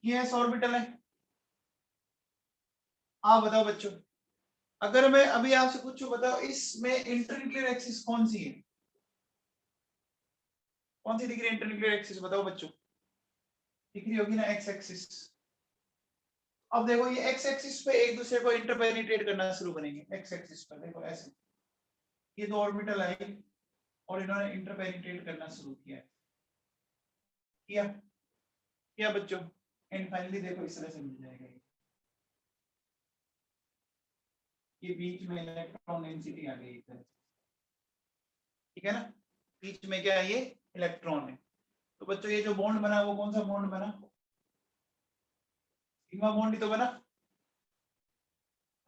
ये एस ऑर्बिटल है। आप बताओ बच्चों, अगर मैं अभी आपसे पूछूं, बताओ इसमें इंटरन्यूक्लियर एक्सिस कौन सी है, कौन सी दिख रही है इंटरन्यूक्लियर एक्सिस, बताओ बच्चों, दिख रही होगी ना एक्स एक्सिस। अब देखो ये एक्स एक्सिस पे एक दूसरे को इंटरपेनिट्रेट करना शुरू करेंगे, एक्स एक्सिस पर देखो ऐसे, ये दो ऑर्बिटल आए और इन्होंने इंटरपेनिट्रेट करना शुरू किया, किया किया बच्चों, एंड फाइनली देखो इस तरह से मिल जाएगा, ये बीच में इलेक्ट्रॉन डेंसिटी आ गई इधर, ठीक है ना, बीच में क्या है, ये इलेक्ट्रॉन है। तो बच्चों ये जो बॉन्ड बना वो कौन सा बॉन्ड बना, सिग्मा बॉन्ड ही तो बना,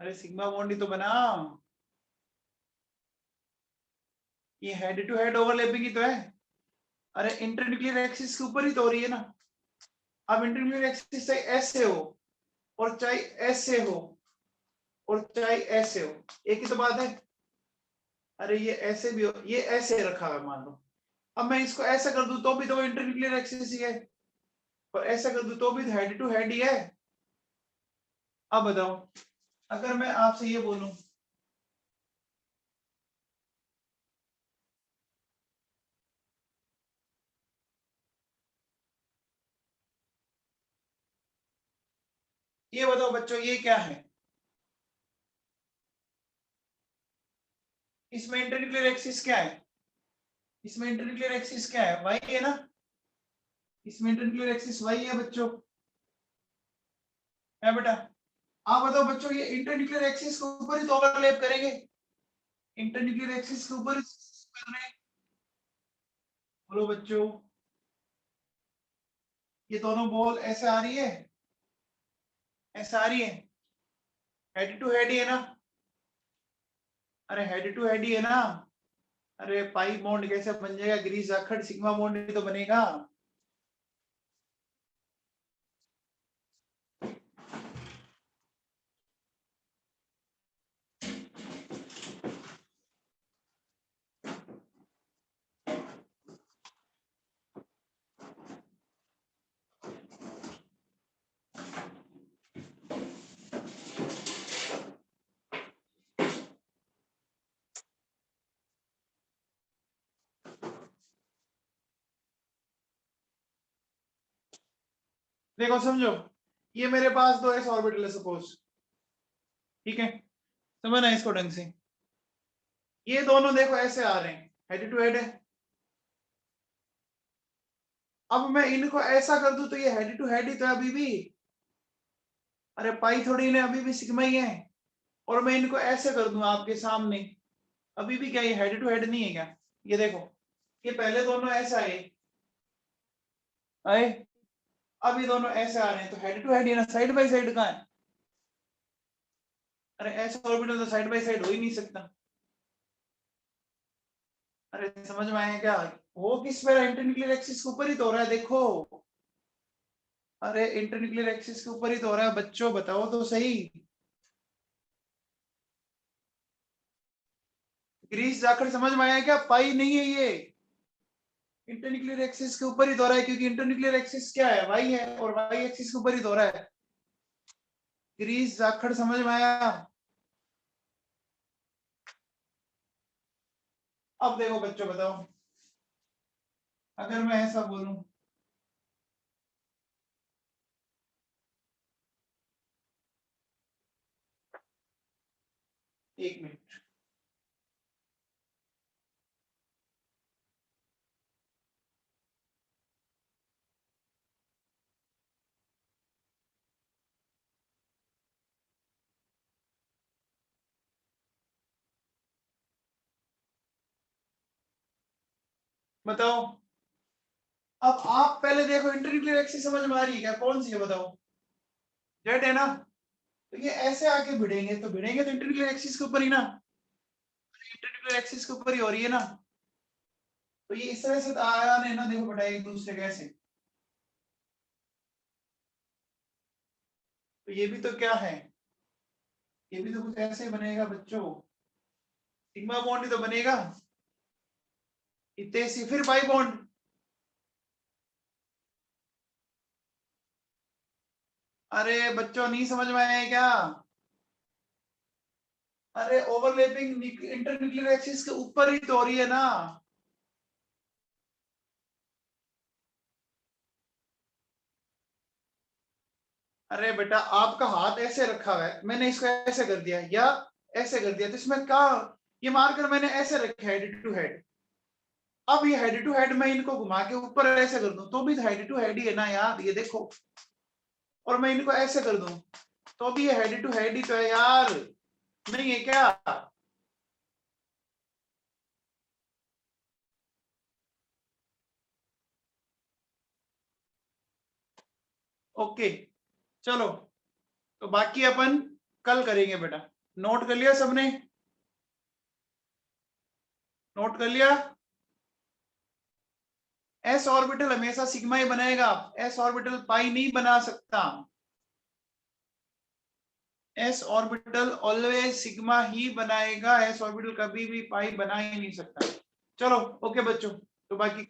अरे सिग्मा बॉन्ड ही तो बना, ये हेड टू हेड ओवरलैपिंग ही तो है, अरे इंटरन्यूक्लियर एक्सिस के ऊपर ही तो हो रही है ना। अब इंटरन्यूक्लियर एक्सिस चाहे ऐसे हो और चाहे ऐसे हो और चाहे ऐसे हो, एक ही तो बात है, अरे ये ऐसे भी हो, ये ऐसे रखा है मान लो, अब मैं इसको ऐसा कर दूं तो भी तो इंटरन्यूक्लियर एक्सिस ही है, और ऐसा कर दूं तो भी हेड टू हेड ही है। अब बताओ अगर मैं आपसे ये बोलूं, ये बताओ बच्चों ये क्या है, इसमें इंटरन्यूक्लियर एक्सिस क्या है, इसमें इंटरन्यूक्लियर एक्सिस क्या है, वाई है ना, इसमें इंटरन्यूक्लियर एक्सिस वाई है बच्चों, है बेटा। आप बताओ बच्चों ये इंटरन्यूक्लियर एक्सिस के ऊपर ही तो ओवरलैप करेंगे, इंटरन्यूक्लियर एक्सिस के ऊपर ही कर रहे हैं, बोलो बच्चों, ये दोनों बॉल ऐसे आ रही है, ऐसे आ रही है, हेड टू हेड ही है ना, अरे हेड टू हेड ही है ना, अरे पाई बॉन्ड कैसे बन जाएगा, ग्रीस जाखड़ सिग्मा बॉन्ड ही तो बनेगा। देखो समझो, ये मेरे पास दो एस ऑर्बिटल है सपोज, ठीक है, समझना इसको ढंग से, ये दोनों देखो ऐसे आ रहे हैं, हेड टू हेड है। अब मैं इनको ऐसा कर दूं तो ये हेड टू हेड ही तो है अभी भी, अरे पाई थोड़ी ने अभी भी सिग्मा ही है, और मैं इनको ऐसे कर दूं आपके सामने, अभी भी क्या ये हेड टू हेड नहीं है क्या, ये देखो ये पहले दोनों ऐसे आए आए, अब ये दोनों ऐसे आ रहे हैं, तो हेड टू हेड, ये ना साइड बाय साइड कहाँ है, अरे ऐसा ऑर्बिटल तो साइड बाय साइड हो ही नहीं सकता, अरे समझ में आया क्या, वो किस पे इंटरन्यूक्लियर एक्सिस के ऊपर ही तो हो रहा है, देखो, अरे इंटरन्यूक्लियर एक्सिस के ऊपर ही तो हो रहा है बच्चों, बताओ तो सही, ग्रीस जाकर समझ में आया क्या, पाई नहीं है ये, इंटरन्यूक्लियर एक्सिस के ऊपर ही दौरा है, क्योंकि इंटरन्यूक्लियर एक्सिस क्या है, वाई है, और वाई एक्सिस के ऊपर ही दौरा है। ग्रीस जाखड़ समझ में आया? अब देखो बच्चों, बताओ अगर मैं ऐसा बोलूं, एक मिनट, बताओ। अब आप पहले देखो, इंटरन्यूक्लियर एक्सिस समझ में आ रही है क्या, कौन सी है बताओ? जेड है ना? तो ये ऐसे आके भिड़ेंगे, तो भिड़ेंगे तो इंटरन्यूक्लियर एक्सिस के ऊपर ही ना, इंटरन्यूक्लियर एक्सिस के ऊपर ही हो रही है ना। तो ये इस तरह से आया नहीं ना, देखो बेटा, एक दूसरे कैसे, तो ये भी तो क्या है, ये भी तो कुछ ऐसे ही बनेगा बच्चों, सिग्मा बॉन्ड ही तो बनेगा, इतने सी फिर बाई बॉन्ड। अरे बच्चों नहीं समझ में आया क्या? अरे ओवरलैपिंग इंटरन्यूक्लियर एक्सिस के ऊपर ही तो हो रही है ना। अरे बेटा, आपका हाथ ऐसे रखा हुआ है, मैंने इसको ऐसे कर दिया या ऐसे कर दिया, तो इसमें क्या, ये मार्कर मैंने ऐसे रखे हेड टू हेड। अब ये हेड टू हेड मैं इनको घुमा के ऊपर ऐसे कर दूं तो भी हेड टू हेड ही है ना यार, ये देखो। और मैं इनको ऐसे कर दूं तो भी ये हेड टू हेड ही तो है यार, नहीं है क्या? ओके, चलो, तो बाकी अपन कल करेंगे बेटा। नोट कर लिया सबने? नोट कर लिया? एस ऑर्बिटल हमेशा सिग्मा ही बनाएगा, एस ऑर्बिटल पाई नहीं बना सकता। एस ऑर्बिटल ऑलवेज सिग्मा ही बनाएगा, एस ऑर्बिटल कभी भी पाई बना ही नहीं सकता। चलो ओके बच्चों, तो बाकी